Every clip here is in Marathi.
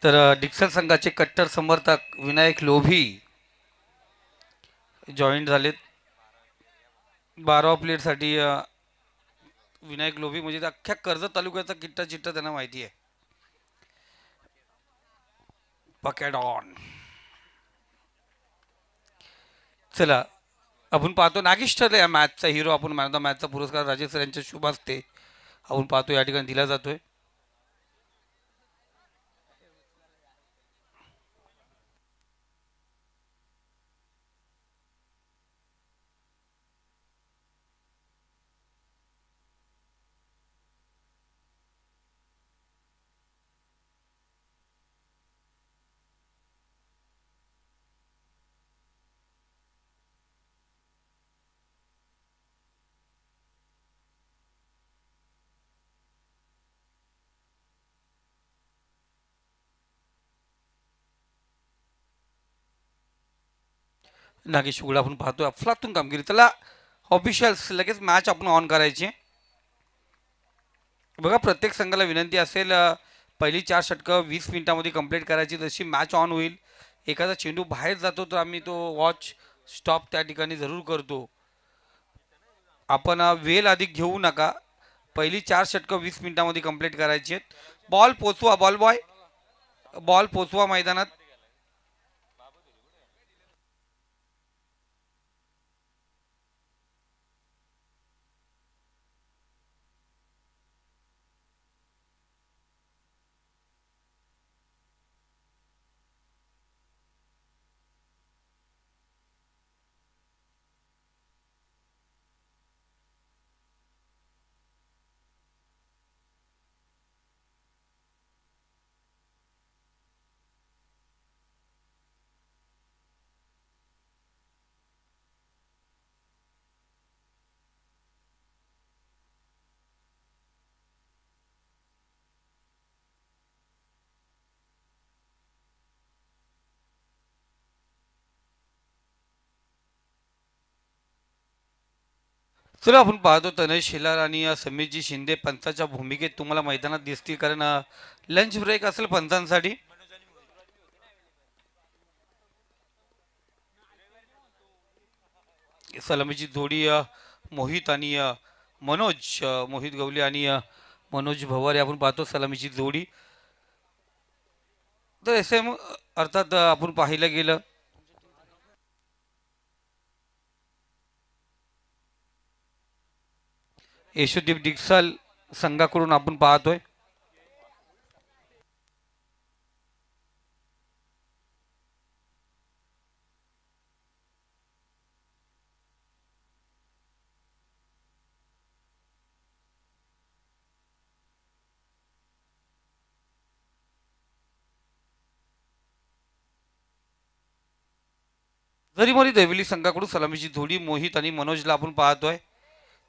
तर डिक्सल संघाचे कट्टर समर्थक विनायक लोभी जॉईंट झालेत. 12 प्लेटसाठी विनायक लोभी म्हणजे त्या अख्ख्या कर्जत तालुक्याचा किट्टा चिट्टा त्यांना माहिती आहे. पकॅडॉन. चला आपण पाहतो नागेश ठरले या मॅचचा हिरो. आपण मॅन ऑफ द मॅचचा पुरस्कार राजेश सर यांच्या शुभ हस्ते आपण पाहतो या ठिकाणी दिला जातोय. नागेश उघडा आपण पाहतोय अफलातून कामगिरी. त्याला ऑफिशियल्स लगेच मॅच आपण ऑन करायची. बघा प्रत्येक संघाला विनंती असेल पहिली 4 षटकं 20 मिनिटांमध्ये कंप्लीट करायची. जशी मॅच ऑन होईल एखादा चेंडू बाहेर जातो तर आम्ही तो वॉच स्टॉप त्या ठिकाणी जरूर करतो. आपण वेळ अधिक घेऊ नका. पहिली 4 षटकं 20 मिनिटांमध्ये कंप्लीट करायची आहेत. बॉल पोचवा बॉल बॉय. बॉल पोचवा मैदानात. चला आपण पाहतो तनय शेलार आणि समीरजी शिंदे पंचाच्या भूमिकेत तुम्हाला मैदानात दिसतील. कारण लंच ब्रेक असेल पंचांसाठी. सलामीची जोडी मोहित आणि मनोज. मोहित गवले आणि मनोज भवारे आपण पाहतो सलामीची जोडी. तर एस एम अर्थात आपण पाहिलं गेलं यशोदीप डिक्सल संघाकडून आपण पाहतोय. जरीमोरी देविली संघाकडून सलामीची जोडी मोहित आणि मनोजला आपण पाहतोय.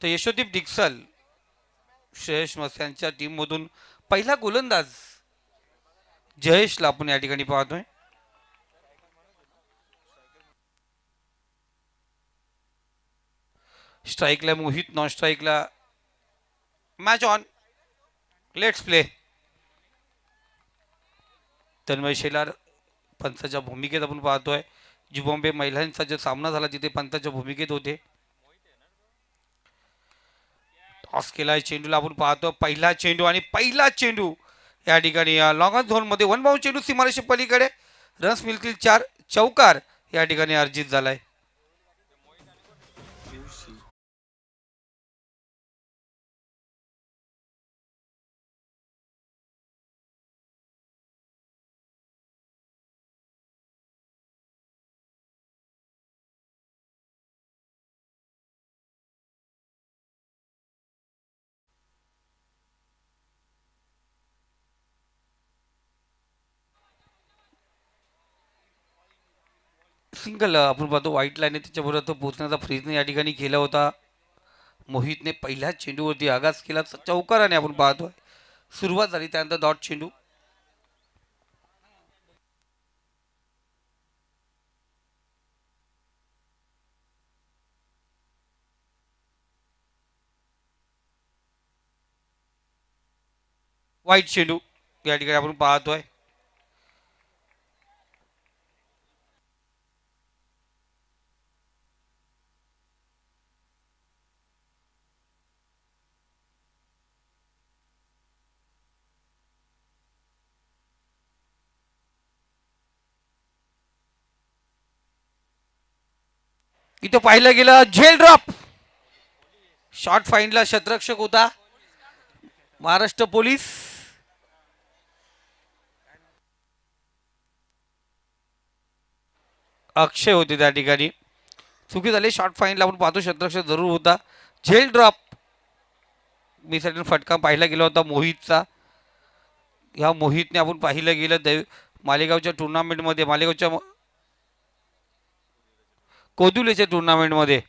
तर यशोदीप डिक्सल श्रेयस मस यांच्या टीममधून पहिला गोलंदाज जयेशला आपण या ठिकाणी पाहतोय. स्ट्राईकला मोहित, नॉन स्ट्राईकला match on. Let's play. Tanmay Shelar पंचाच्या भूमिकेत आपण पाहतोय. जिबॉम्बे महिलांचा जो सामना झाला तिथे पंचाच्या भूमिकेत होते. टॉस केलाय चेंडूला आपण पाहतो. पहिला चेंडू आणि पहिला चेंडू या ठिकाणी लॉंग झोनमध्ये वन बाउंड चेंडू सीमारेषे पलीकडे. रन्स मिळतील 4. चौकार या ठिकाणी अर्जित झालाय. सिंगल आपण पाहतो व्हाईट लाईन त्याच्याबरोबर तो पोचण्याचा फ्रीजने या ठिकाणी केला होता. मोहितने पहिल्या चेंडूवरती आघात केला चौकाराने आपण पाहतोय. सुरुवात झाली त्यानंतर डॉट चेंडू. वाईट चेंडू या ठिकाणी आपण पाहतोय. इथं पाहिलं गेलं झेल ड्रॉप. शॉर्ट फाईनला शतरक्षक होता महाराष्ट्र पोलीस. अक्षय होते त्या ठिकाणी. चुकी झाली. शॉर्ट फाईनला आपण पाहतो शतरक्षक जरूर होता. झेल ड्रॉप मी फटका पाहिला गेला होता मोहितचा. ह्या मोहितने आपण पाहिलं गेलं मालेगावच्या टुर्नामेंटमध्ये, मालेगावच्या कोदुलेच्या टुर्नामेंटमध्ये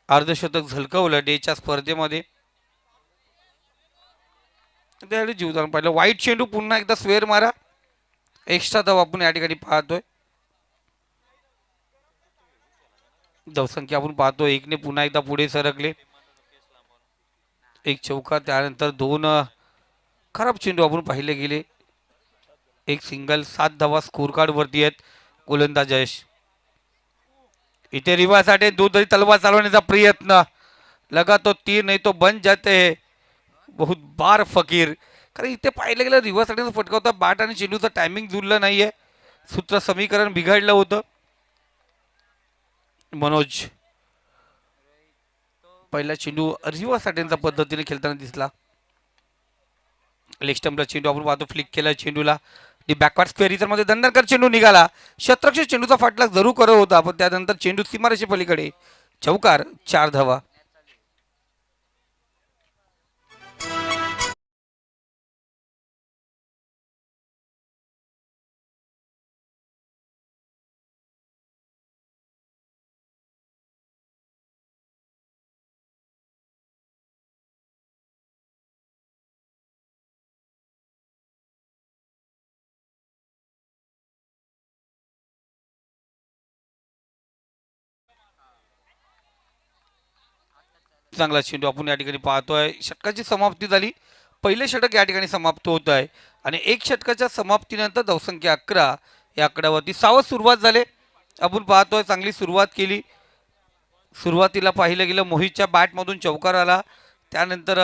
अर्धशतक झलकवलं डेच्या स्पर्धेमध्ये. त्यासाठी जीवदान पाहिलं. वाईट चेंडू पुन्हा एकदा स्वेअर मारा. एक्स्ट्रा धाव आपण या ठिकाणी पाहतोय. धावसंख्या आपण पाहतो एकने पुन्हा एकदा पुढे सरकले. एक चौका, त्यानंतर दोन खराब चेंडू आपण पाहिले गेले. एक सिंगल. 7 धावा स्कोर कार्ड वरती आहेत गोलंदाज जयेश. इथे रिवासाठी दूधरी तलवार चालवण्याचा प्रयत्न. लगा तो तीर नाही तो बन जाते है बहुत बार फकीर. कारण इथे पाहिलं गेलं रिव्हर्स साठी फटकावता बॅट आणि चेंडूचं टायमिंग जुळलं नाहीये. सूत्र समीकरण बिघडलं होतं. मनोज पहिला चेंडू रिव्हर्स साठ्यांच्या पद्धतीने खेळताना दिसला. लेग स्टंपला चेंडू आपण पाहतो फ्लिक केला चेंडूला. बॅकवर्ड स्क्वेअर मध्ये दंडरकर चेंडू निघाला. शतरक्षक चेंडूचा फाटला जरूर करत होता पण त्यानंतर चेंडू सीमारेषे पलीकडे. चौकार. 4 धावा. चांगला चेंडू आपण या ठिकाणी पाहतोय. षटकाची समाप्ती झाली. पहिले षटक या ठिकाणी समाप्त होत आहे आणि एक षटकाच्या समाप्तीनंतर धावसंख्या 11 या आकड्यावरती सावध सुरुवात झाले. आपण पाहतोय चांगली सुरुवात केली. सुरुवातीला पाहिलं गेलं मोहितच्या बॅटमधून चौकार आला. त्यानंतर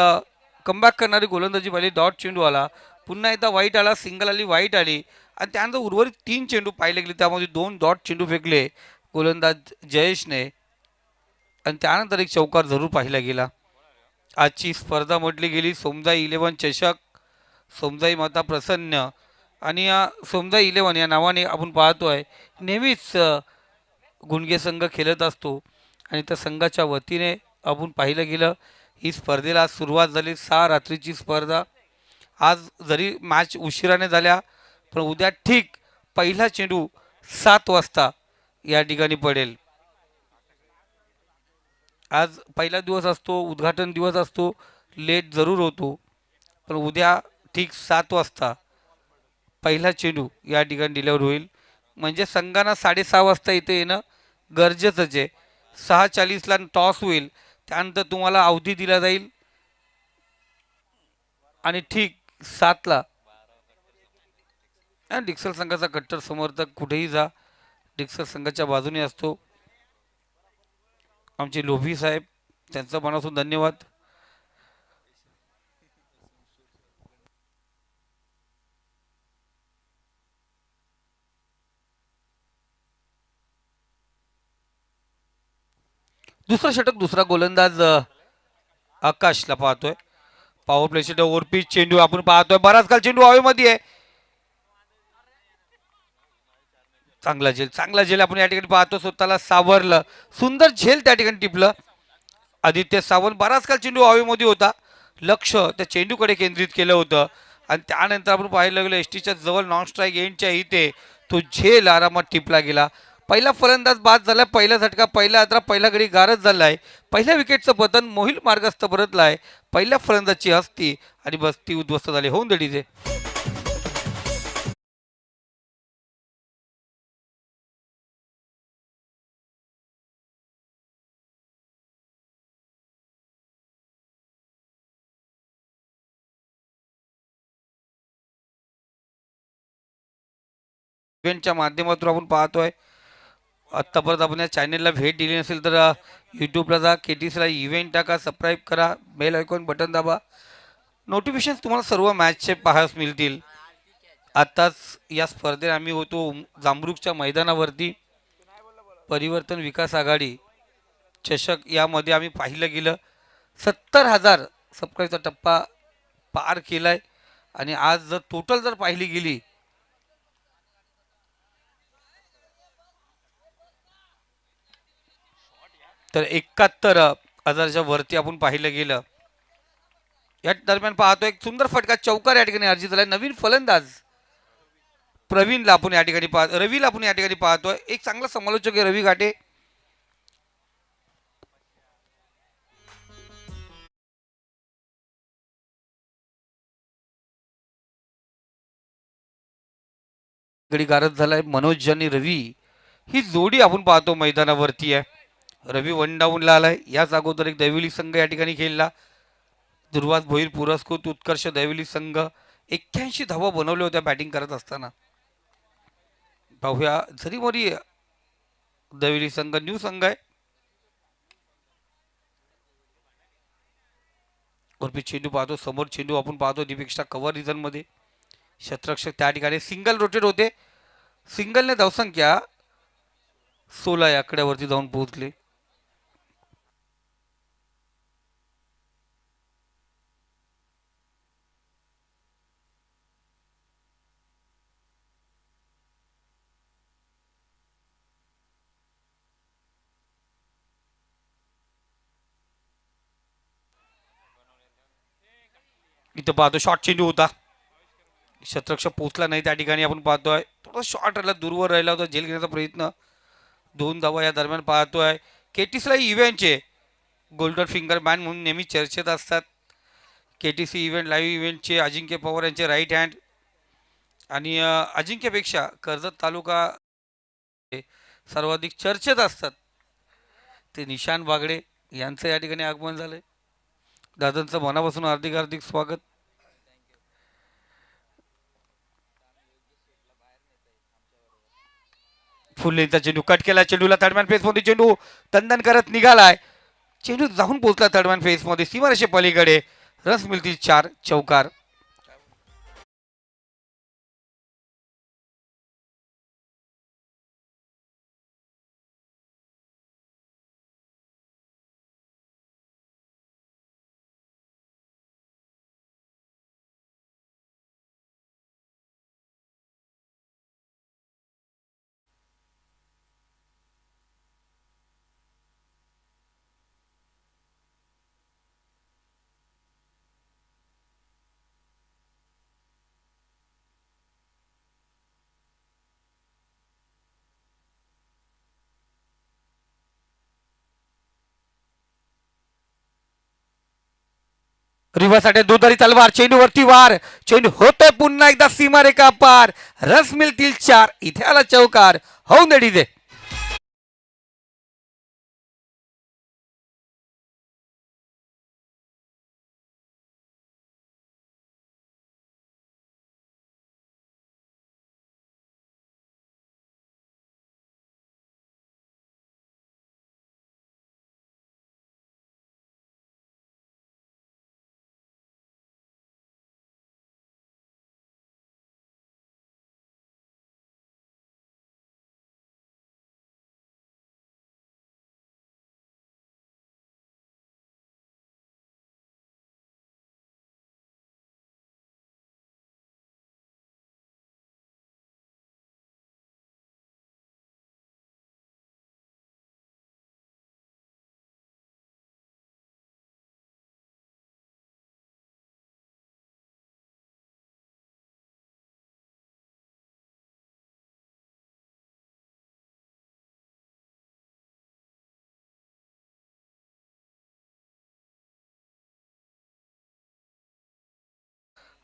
कमबॅक करणारी गोलंदाजी पाहिली. डॉट चेंडू आला. पुन्हा एकदा वाईट आला. सिंगल आली, वाईट आली आणि त्यानंतर उर्वरित 3 चेंडू पाहिले गेले. त्यामध्ये 2 डॉट चेंडू फेकले गोलंदाज जयेशने आणि त्यानंतर एक चौकार जरूर पाहिला गेला. आजची स्पर्धा म्हटली गेली सोमजाई 11 चषक. सोमजाई माता प्रसन्न आणि या सोमजाई 11 या नावाने आपण पाहतोय नेहमीच गुणगे संघ खेळत असतो आणि त्या संघाच्या वतीने आपण पाहिलं गेलं ही स्पर्धेला सुरुवात झाली. 6 रात्रीची स्पर्धा. आज जरी मॅच उशिराने झाल्या पण उद्या ठीक पहिला चेंडू 7 वाजता या ठिकाणी पडेल. आज पहिला दिवस असतो, उद्घाटन दिवस असतो, लेट जरूर होतो पण उद्या ठीक 7 वाजता पहिला चेंडू या ठिकाणी डिलिव्हर होईल. म्हणजे संघांना 6:30 वाजता इथे येणं गरजेचंच आहे. 6:40ला टॉस होईल. त्यानंतर तुम्हाला अवधी दिला जाईल आणि ठीक 7ला डिक्सल संघाचा कट्टर समर्थक कुठेही जा डिक्सल संघाच्या बाजूने असतो. आमचे लोभी साहेब त्यांचा मनापासून धन्यवाद. दुसरा षटक दुसरा गोलंदाज आकाशला पाहतोय. पॉवर प्ले षटक ओरपी चेंडू आपण पाहतोय. बराच काल चेंडू हवेमध्ये आहे. चांगला झेल आपण या ठिकाणी पाहतो. स्वतःला सावरलं. सुंदर झेल त्या ठिकाणी टिपलं आदित्य सावंत. बराच काल चेंडू हवेमध्ये होता. लक्ष त्या चेंडूकडे केंद्रित केलं होतं आणि त्यानंतर आपण पाहायला गेलं एसटीच्या जवळ नॉन स्ट्राईक एंडच्या इथे तो झेल आरामात टिपला गेला. पहिला फलंदाज बाद झाला. पहिला झटका, पहिला अद्रा, पहिला गडी गारच झालाय. पहिल्या विकेटचं पतन मोहिल मार्गस्थ परतलाय. पहिल्या फलंदाजची हस्ती आणि बस्ती उद्ध्वस्त झाली होऊन दडीचे. इव्हेंटच्या माध्यमातून आपण पाहतोय. आत्तापर्यंत आपण या चॅनेलला भेट दिली नसेल तर यूट्यूबला जा, KTCला इव्हेंट टाका, सबस्क्राईब करा, बेल आयकॉन बटन दाबा. नोटिफिकेशन तुम्हाला सर्व मॅचचे पाहायला मिळतील. आत्ताच या स्पर्धेत आम्ही होतो जांभरुखच्या मैदानावरती. परिवर्तन विकास आघाडी चषक यामध्ये आम्ही पाहिलं गेलं 70,000 सबस्क्राईबचा टप्पा पार केलाय. आणि आज जर टोटल जर पाहिली गेली तर 71,000च्या वरती आपण पाहिलं गेलं. या दरम्यान पाहतो एक सुंदर फटका चौकार या ठिकाणी अर्जित झालाय. नवीन फलंदाज प्रवीणला आपण या ठिकाणी पाहतो, रवीला आपण या ठिकाणी पाहतोय. एक चांगला समालोचक आहे रवी घाटे. गडी गारद झालाय. मनोज आणि रवी ही जोडी आपण पाहतो मैदानावरती आहे. रवी वन डाऊनला आलाय. याच अगोदर एक दैविली संघ या ठिकाणी खेळला. दुर्वास भोईर पुरस्कृत उत्कर्ष दैविली संघ 81 धावा बनवल्या होत्या बॅटिंग करत असताना. पाहूया जरी मोरी दैविली संघ न्यू संघ आहे. वरती चेंडू पाहतो, समोर चेंडू आपण पाहतो दीपेक्षा कव्हर रिझन मध्ये. शतरक्षक त्या ठिकाणी सिंगल रोटेट होते. सिंगलने धावसंख्या 16 या आकड्यावरती जाऊन पोहोचले. इथं पाहतो शॉर्ट चेंडू होता, शतरक्षक पोहोचला नाही त्या ठिकाणी. आपण पाहतोय थोडा शॉर्ट राहिला, दूरवर राहिला होता, झेल घेण्याचा प्रयत्न. 2 धावा या दरम्यान पाहतोय. केटीसीला इव्हेंटचे गोल्डन फिंगर मॅन म्हणून नेहमी चर्चेत असतात. केटीसी इव्हेंट लाईव्ह इव्हेंटचे अजिंक्य पवार यांचे राईट हँड. आणि अजिंक्यपेक्षा कर्जत तालुका सर्वाधिक चर्चेत असतात ते निशान बागडे यांचं या ठिकाणी आगमन झालंय. दादांचं मनापासून हार्दिक हार्दिक स्वागत. फुल लेनचा चेंडू कट केला. चेंडूला थर्डमॅन फेसमध्ये चेंडू तंदन करत निघालाय. चेंडू जाऊन पोहोचला थर्डमॅन फेसमध्ये. सीमारेषे पलीकडे रस मिळतील 4 चौकार. रिव्हर्ससाठी दुधारी तलवार. चेंडूवरती वार. चेंडू होतोय पुन्हा एकदा सीमारेखा पार. रस मिळतील 4. इथे आला चौकार. होऊन दे डीजे.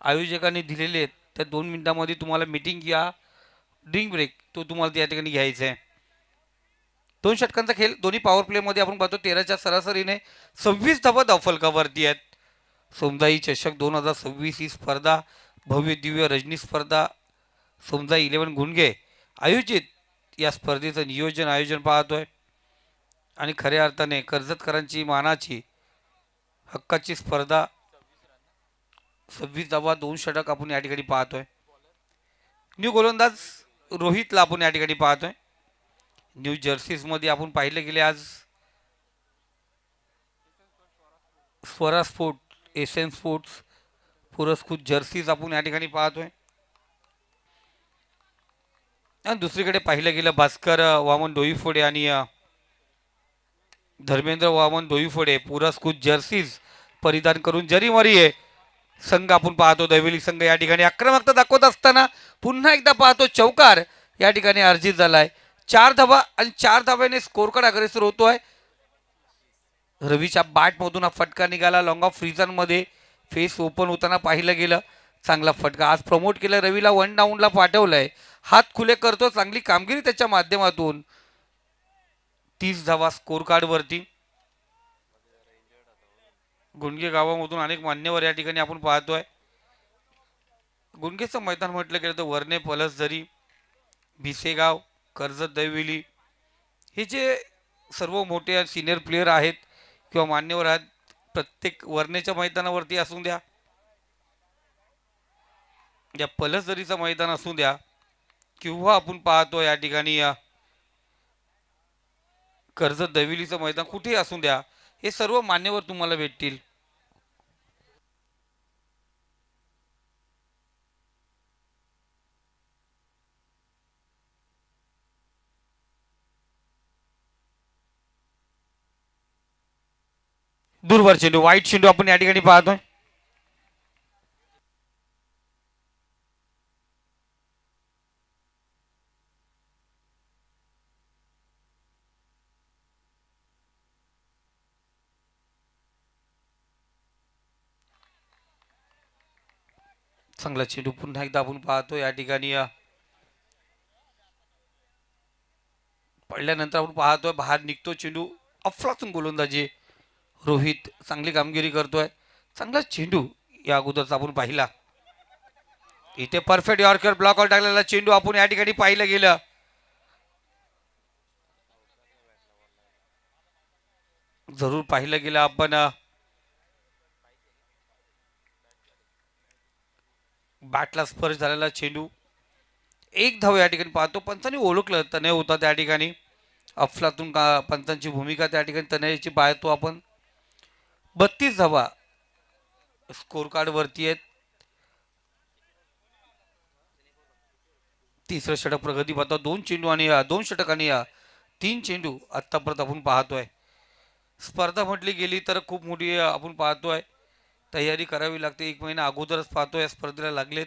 आयोजकांनी दिलेले आहेत त्या 2 मिनिटांमध्ये तुम्हाला मीटिंग घ्या, ड्रिंक ब्रेक तो तुम्हाला त्या ठिकाणी घ्यायचा आहे. 2 षटकांचा खेळ दोन्ही पॉवर प्लेमध्ये आपण पाहतो. 13च्या सरासरीने 26 धावा धावफलकावरती आहेत. सोमदाई चषक 2026 ही स्पर्धा भव्य दिव्य रजनी स्पर्धा सोमदाई 11 गुणगे आयोजित या स्पर्धेचं नियोजन आयोजन पाहतोय. आणि खऱ्या अर्थाने कर्जतकरांची मानाची हक्काची स्पर्धा. 26 धावा 2 षटक आपण या ठिकाणी पाहतोय. न्यू गोलंदाज रोहितला आपण या ठिकाणी पाहतोय. न्यू जर्सीजमध्ये आपण पाहिले गेले आज स्वरा स्पोर्ट एशियन स्पोर्ट्स पुरस्कृत जर्सीज आपण या ठिकाणी पाहतोय. आणि दुसरीकडे पाहिलं गेलं भास्कर वामन डोईफोडे आणि धर्मेंद्र वामन डोईफोडे पुरस्कृत जर्सीज परिधान करून जरी मरी आहे संघ आपण पाहतो. दैवेली संघ या ठिकाणी आक्रमकता दाखवत असताना पुन्हा एकदा पाहतो चौकार या ठिकाणी अर्जित झालाय. 4 धावा आणि 4 धाव्याने स्कोर कार्ड अग्रेसर होतोय. रवीच्या बॅटमधून हा फटका निघाला. लॉंग ऑफ मध्ये फेस ओपन होताना पाहिलं गेलं. चांगला फटका आज प्रमोट केलं. रवीला 1 डाऊनला पाठवलंय. हात खुले करतो. चांगली कामगिरी त्याच्या माध्यमातून. 30 धावा स्कोर कार्डवरती. गुंडगे गावामधून अनेक मान्यवर या ठिकाणी आपण पाहतोय. गुंडगेचं मैदान म्हटलं गेलं तर वर्णे पलसझरी भिसेगाव कर्जत दैवेली हे जे सर्व मोठे सिनियर प्लेयर आहेत किंवा मान्यवर आहेत प्रत्येक वर्णेच्या मैदानावरती असू द्या या पलसझरीचं मैदान असू द्या किंवा आपण पाहतो या ठिकाणी या कर्जत दैवेलीचं मैदान कुठेही असू द्या हे सर्व मान्यवर तुम्हाला भेटतील. दूरवर चेंडू वाईट चेंडू आपण या ठिकाणी पाहतोय. चांगला चेंडू पुन्हा एकदा आपण पाहतो या ठिकाणी पडल्यानंतर आपण पाहतोय बाहेर निघतो चेंडू. अफलातून गोलंदाजी रोहित चांगली कामगिरी करतोय. चांगला चेंडू या अगोदरचा आपण पाहिला. इथे परफेक्ट यॉर्कर ब्लॉकआउट टाकलेला चेंडू आपण या ठिकाणी पाहिलं गेलं. जरूर पाहिलं गेलं आपण बॅटला स्पर्श झालेला चेंडू. 1 धाव या ठिकाणी पाहतो. पंचांनी ओळखलं तनय होता त्या ठिकाणी. अफलातून का पंचांची भूमिका त्या ठिकाणी तनयची पाहतो आपण. 32 धावा स्कोर कार्ड वरती आहेत. तिसरं षटक प्रगती पाहतो. 2 चेंडू आणि 2 षटक आणि 3 चेंडू आत्तापर्यंत आपण पाहतोय. स्पर्धा म्हटली गेली तर खूप मोठी आपण पाहतोय तयारी करावी लागते. 1 महिना अगोदरच पाहतोय या स्पर्धेला लागलेत.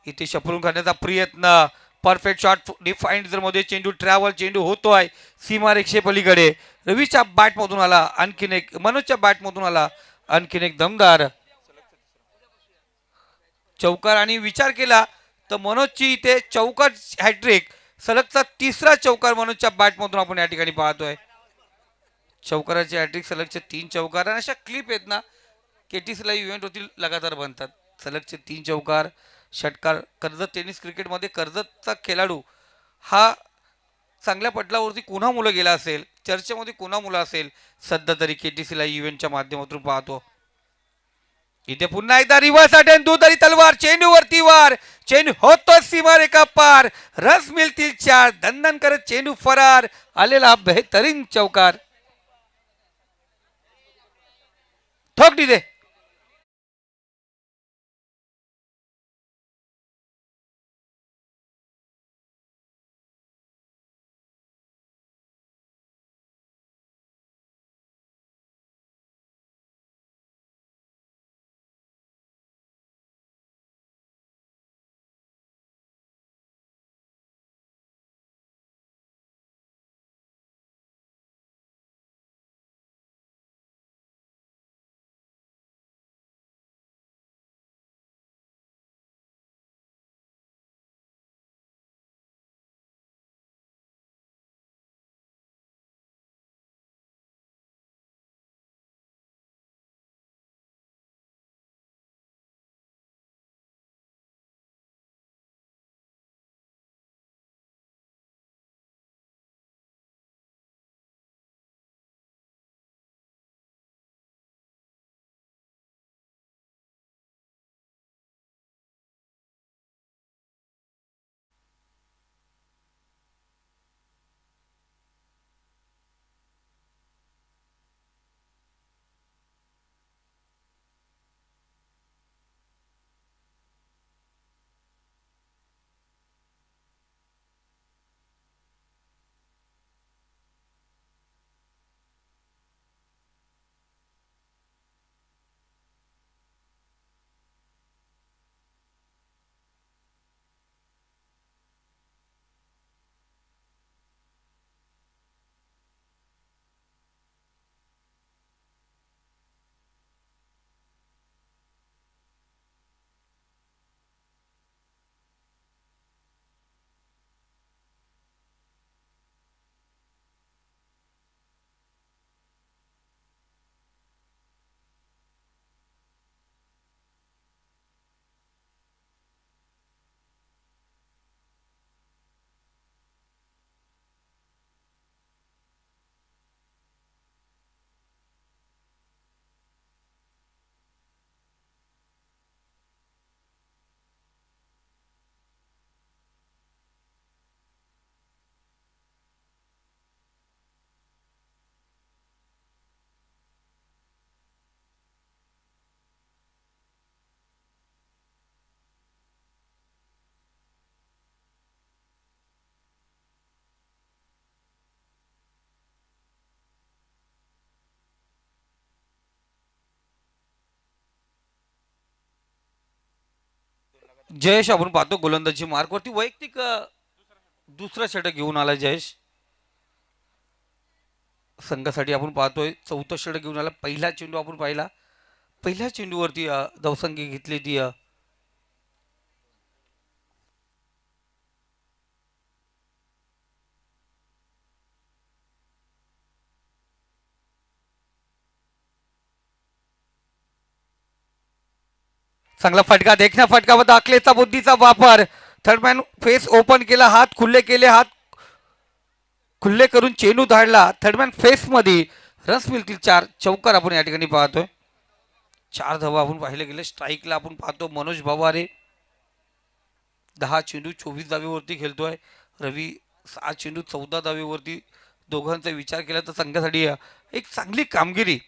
इथे शपलून करण्याचा प्रयत्न. परफेक्ट शॉट डिफाईंड जर मध्ये चेंडू ट्रॅव्हल चेंडू होतोय सीमा रेषे पलीकडे. रवीच्या बॅटमधून आला आणखीन एक. मनोजच्या बॅटमधून आला आणखीन एक दमदार चौकार. आणि विचार केला तर मनोजची इथे चौकार हॅट्रिक सलगचा तिसरा चौकार मनोजच्या बॅटमधून आपण या ठिकाणी पाहतोय. चौकाराचे हॅट्रिक सलगचे 3 चौकार आणि अशा क्लिप आहेत ना केटीसीला इव्हेंट होतील लगातार बनतात. सलगचे 3 चौकार षटकार. कर्जत टेनिस क्रिकेटमध्ये कर्जतचा खेळाडू हा चांगल्या पटलावरती कोणा मुलं गेला असेल चर्चेमध्ये कोणा मुलं असेल सध्या तरी केटीसीला इव्हेंटच्या माध्यमातून पाहतो. इथे पुन्हा एकदा रिव्हर्स अटेम्प्ट दुधारी तलवार चेंडूवरती वार. चेंडू होतो सीमारेखा पार. रस मिळतील 4. दणदण करत चेंडू फरार. आलेला बेहतरीन चौकार. ठोक दे जयेश आपण पाहतो गोलंदाजी मार्कवरती वैयक्तिक दुसरा षटक घेऊन आला जयेश. संघासाठी आपण पाहतोय चौथं षटक घेऊन आला. पहिला चेंडू आपण पाहिला, पहिल्या चेंडूवरती धावसंख्या घेतली ती चांगला फटका, देखण्या फटकामध्ये अकलेचा बुद्धीचा वापर. थर्डमॅन फेस ओपन केला, हात खुल्ले केले, हात खुल्ले करून चेंडू धाडला थर्डमॅन फेस मध्ये. रस मिळतील चार. चौकार आपण या ठिकाणी पाहतोय. चार धावा आपण पाहिले गेले. स्ट्राईकला आपण पाहतो मनोज भवारे 10 चेंडू 24 धावेवरती खेळतोय. रवी 6 चेंडू 14 धावेवरती. दोघांचा विचार केला तर संघासाठी एक चांगली कामगिरी.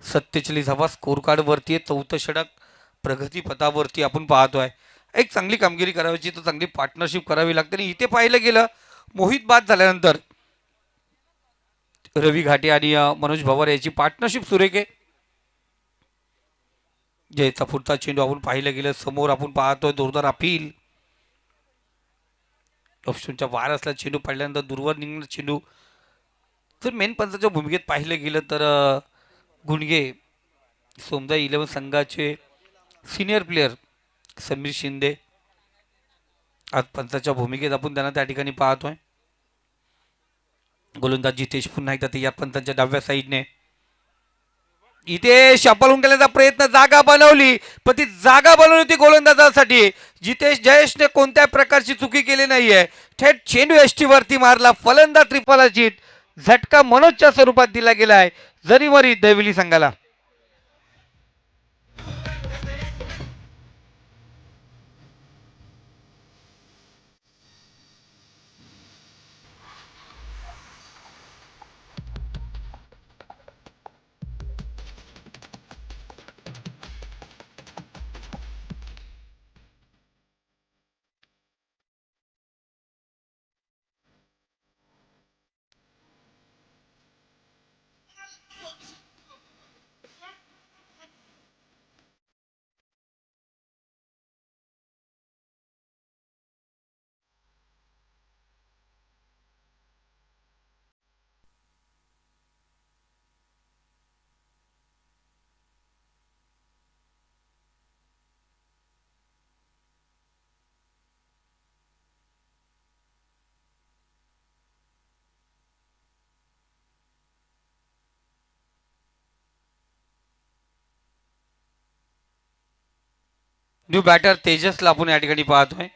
47 धावा स्कोर कार्ड वरती आहे. चौथं षटक प्रगती पथावरती आपण पाहतोय. एक चांगली कामगिरी करायची तर चांगली पार्टनरशिप करावी लागते. आणि इथे पाहिलं गेलं मोहित बाद झाल्यानंतर रवी घाटे आणि मनोज भवर याची पार्टनरशिप सुरेख आहे. जयचा पुढचा चेंडू आपण पाहिलं गेलं समोर आपण पाहतोय जोरदार अपील. ऑप्शनच्या वार असला चेंडू पडल्यानंतर दूरवर निघणार चेंडू. तर मेन पंचाच्या भूमिकेत पाहिलं गेलं तर गुणगे सोमदाई 11 संघाचे सिनियर प्लेयर समीर शिंदे आज पंचाच्या भूमिकेत आपण त्यांना त्या ठिकाणी पाहतोय. गोलंदाज जितेश पुन्हा एकदा ते या पंचांच्या डाव्या साईडने इथे शपल उंटण्याचा प्रयत्न, जागा बनवली पण ती जागा बनवली होती गोलंदाजासाठी. जितेश जयेशने कोणत्या प्रकारची चुकी केली नाहीये. थेट चेंडू एसटी वरती मारला. फलंदाज त्रिफलाजीत झटका मनोजच्या स्वरूपात दिला गेलाय जरीमरी दैवली संघाला. न्यू बॅटर तेजसला आपण या ठिकाणी पाहतोय.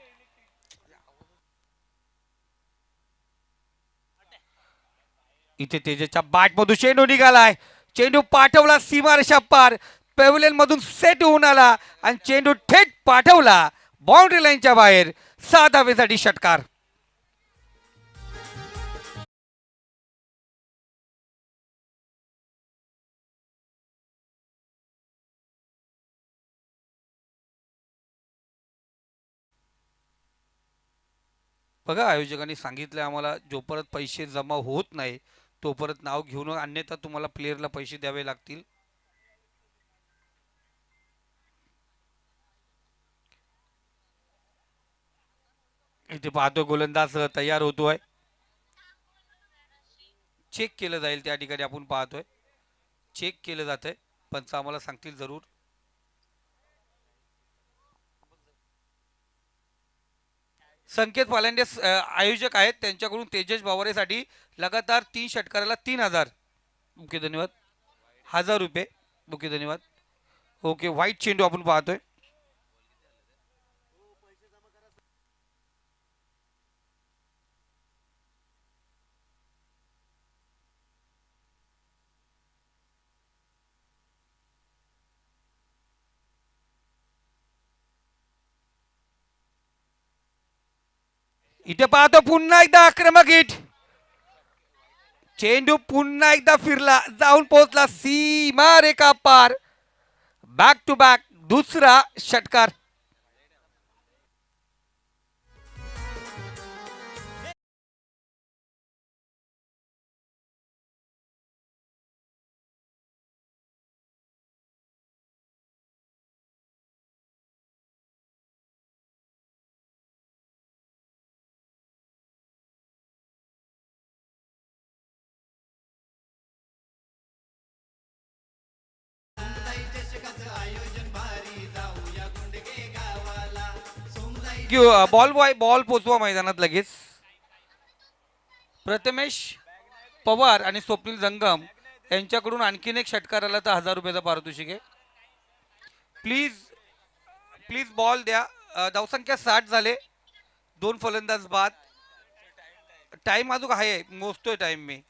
इथे तेजसच्या बॅटमधून चेंडू निघालाय. चेंडू पाठवला सीमारेषा पार. पॅव्हलियन मधून सेट होऊन आला आणि चेंडू थेट पाठवला बाउंड्री लाईनच्या बाहेर. 6 धावेसाठी षटकार. बघा आयोजकांनी सांगितलं आम्हाला जोपर्यंत पैसे जमा होत नाही तोपर्यंत नाव घेऊ नका, अन्यथा तुम्हाला प्लेअरला पैसे द्यावे लागतील. इथे पाहतोय गोलंदाज तयार होतोय. चेक केलं जाईल त्या ठिकाणी आपण पाहतोय. चेक केलं जातंय. पंच आम्हाला सांगतील जरूर. संकेत पालांडे आयोजक आहेत. त्यांच्याकडून तेजस बावरेसाठी लगातार 3 षटकाराला 3,000. ओके धन्यवाद. 1,000 रुपये. ओके धन्यवाद. ओके व्हाईट चेंडू आपण पाहतोय. इथे पाहतो पुन्हा एकदा आक्रमक हिट. चेंडू पुन्हा एकदा फिरला जाऊन पोहोचला सीमा रेखा पार. बॅक टू बॅक दुसरा षटकार. बॉल बॉय बॉल पोचवा मैदानात लगेच. प्रथमेश पवार आणि स्वप्नील जंगम यांच्याकडून आणखीन एक षटकार आला तर ₹1000 पारितोषिक आहे. प्लीज प्लीज बॉल द्या. धावसंख्या 60 झाले. 2 फलंदाज बाद. टाइम अजून आहे, मोजतोय टाइम मी.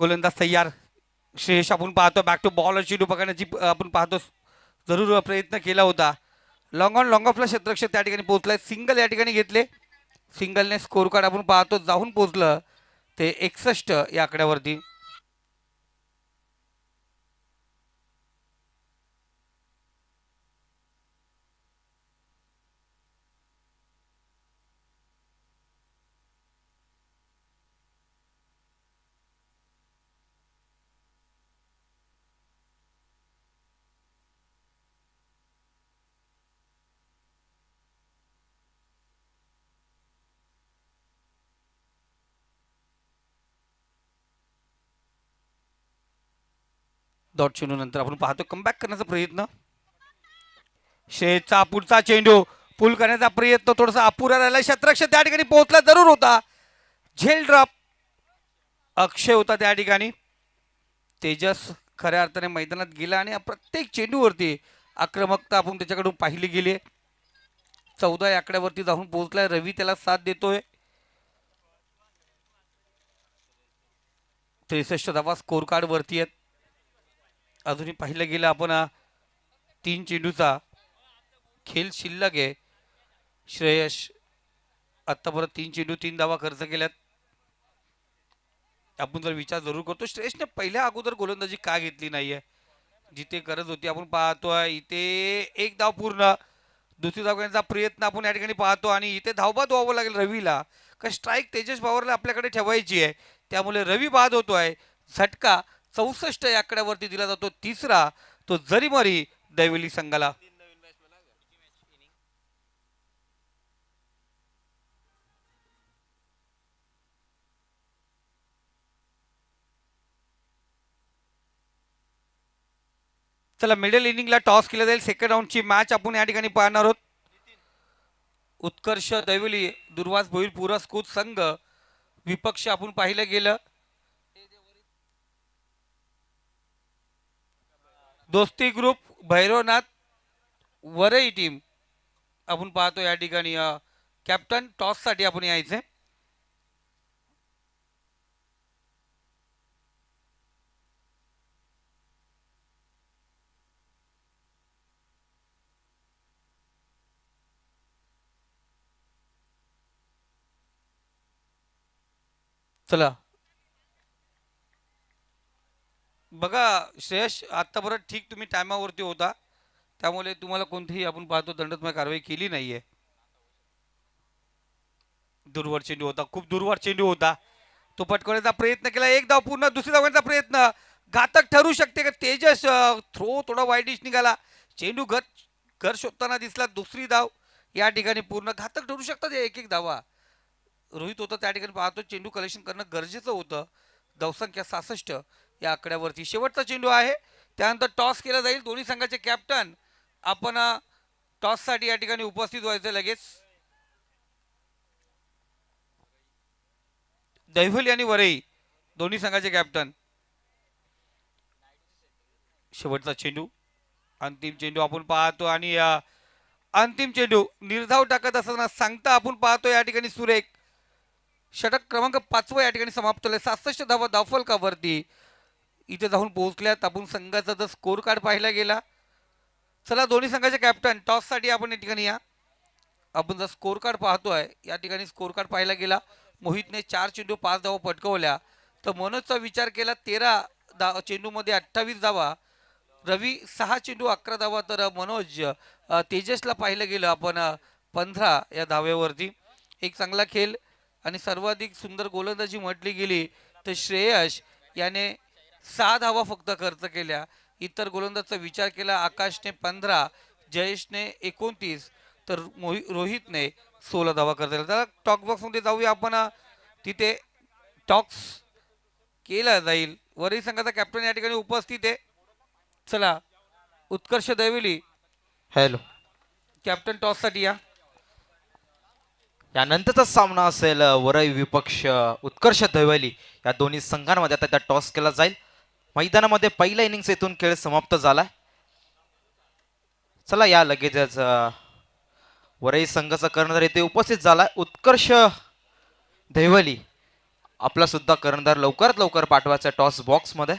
गोलंदाज तयार. श्रेयश आपण पाहतो बॅक टू बॉल चेंडू पकडण्याची आपण पाहतो जरूर प्रयत्न केला होता. लॉंग ऑन लॉंग ऑफला क्षेत्ररक्षक त्या ठिकाणी पोहोचलाय. सिंगल या ठिकाणी घेतले. सिंगलने स्कोर कार्ड आपण पाहतो जाऊन पोहोचलं ते 61 या आकड्यावरती. डॉट चेंडू नंतर आपण पाहतो कमबॅक करण्याचा प्रयत्न. शेठचा पुढचा चेंडू पुल करण्याचा प्रयत्न थोडासा अपुरा राहिला. क्षेत्ररक्षक त्या ठिकाणी पोहोचला जरूर होता. झेल ड्रॉप अक्षय होता त्या ठिकाणी. तेजस खऱ्या अर्थाने मैदानात गेला आणि प्रत्येक चेंडूवरती आक्रमकता आपण त्याच्याकडून पाहिली गेली. 14 या आकड्यावरती जाऊन पोहोचलाय. रवी त्याला साथ देतोय. 63 धावा स्कोर कार्ड वरती आहेत. अजूनही पाहिलं गेलं आपण 3 चेंडूचा खेळ शिल्लक आहे. श्रेयश आत्तापर्यंत 3 चेंडू 3 धावा खर्च केल्यात. आपण जर विचार जरूर करतो श्रेयसने पहिल्या अगोदर गोलंदाजी का घेतली नाहीये जिथे गरज होती. आपण पाहतोय इथे एक धाव पूर्ण. दुसरी धाव घेण्याचा प्रयत्न आपण या ठिकाणी पाहतो आणि इथे धावबाद व्हावं लागेल रवीला. का स्ट्राईक तेजस पवारला आपल्याकडे ठेवायची आहे त्यामुळे रवी बाद होतोय. झटका 64 या आकड्यावरती दिला जातो. तिसरा तो जरीमरी दैवली संघाला. चला मिडल इनिंगला टॉस केला जाईल. सेकंड राऊंडची मॅच आपण या ठिकाणी पाहणार आहोत. उत्कर्ष दैवली दुर्वास भोईर पुरस्कृत संघ विपक्ष आपण पाहिलं गेलं दोस्ती ग्रुप भैरवनाथ वरई टीम आपण पाहतो या ठिकाणी. कॅप्टन टॉस साठी आपण यायचे. चला बघा श्रेयश आतापर्यंत ठीक तुम्ही टायमावरती होता त्यामुळे तुम्हाला कोणतीही आपण पाहतो दंडात्मक कारवाई केली नाहीये. दूरवर चेंडू होता. खूप दूरवर चेंडू होता. तो पटकवण्याचा प्रयत्न केला. एक धाव पूर्ण. दुसरी धावण्याचा प्रयत्न घातक ठरू शकते का. तेजस थ्रो थोडा वाईट निघाला. चेंडू घर शोधताना दिसला. दुसरी धाव या ठिकाणी पूर्ण. घातक ठरू शकतात एक एक धावा. रोहित होता त्या ठिकाणी पाहतो चेंडू कलेक्शन करणं गरजेचं होतं. धावसंख्या 66 या आकड्यावरती. शेवटचा चेंडू आहे. त्यानंतर टॉस केला जाईल. दोन्ही संघाचे कॅप्टन आपण टॉस साठी या ठिकाणी उपस्थित व्हायचं लगेच. दैवली आणि वरई दोन्ही संघाचे कॅप्टन. शेवटचा चेंडू, अंतिम चेंडू आपण पाहतो आणि अंतिम चेंडू निर्धाव टाकत असताना सांगता आपण पाहतो या ठिकाणी सुरेख षटक क्रमांक 5 या ठिकाणी समाप्त झाले. 67 धावा धावफलकावरती इथे जाऊन पोहोचल्यात. आपण संघाचा जर स्कोर कार्ड पाहायला गेला, चला दोन्ही संघाचे कॅप्टन टॉससाठी आपण या ठिकाणी या. आपण जर स्कोर कार्ड पाहतोय या ठिकाणी स्कोर कार्ड पाहायला गेला, मोहितने 4 चेंडू 5 धावा पटकवल्या, तर मनोजचा विचार केला 13 चेंडूमध्ये 28 धावा, रवी 6 चेंडू 11 धावा, तर मनोज तेजसला पाहिलं गेलं आपण 15 या धावेवरती. एक चांगला खेळ आणि सर्वाधिक सुंदर गोलंदाजी म्हटली गेली तर श्रेयस याने 6 धावा फक्त खर्च केल्या. इतर गोलंदाजचा विचार केला आकाशने 15, जयेशने 29, तर रोहितने 16 धावा खर्च केल्या. तर टॉक बॉक्समध्ये जाऊया आपण, तिथे टॉक्स केला जाईल. वरही संघाचा कॅप्टन या ठिकाणी उपस्थित आहे. चला उत्कर्ष दैवली, हॅलो, कॅप्टन टॉससाठी या. यानंतरचा सामना असेल वरई विपक्ष उत्कर्ष दैवली या दोन्ही संघांमध्ये. आता त्या टॉस केला जाईल. मैदानामध्ये पहिला इनिंग्स येथून खेळ समाप्त झालाय. चला या लगेचच वरई संघाचा कर्णधार येथे उपस्थित झालाय. उत्कर्ष दैवली आपला सुद्धा कर्णधार लवकरात लवकर पाठवायचा टॉस बॉक्स मध्ये.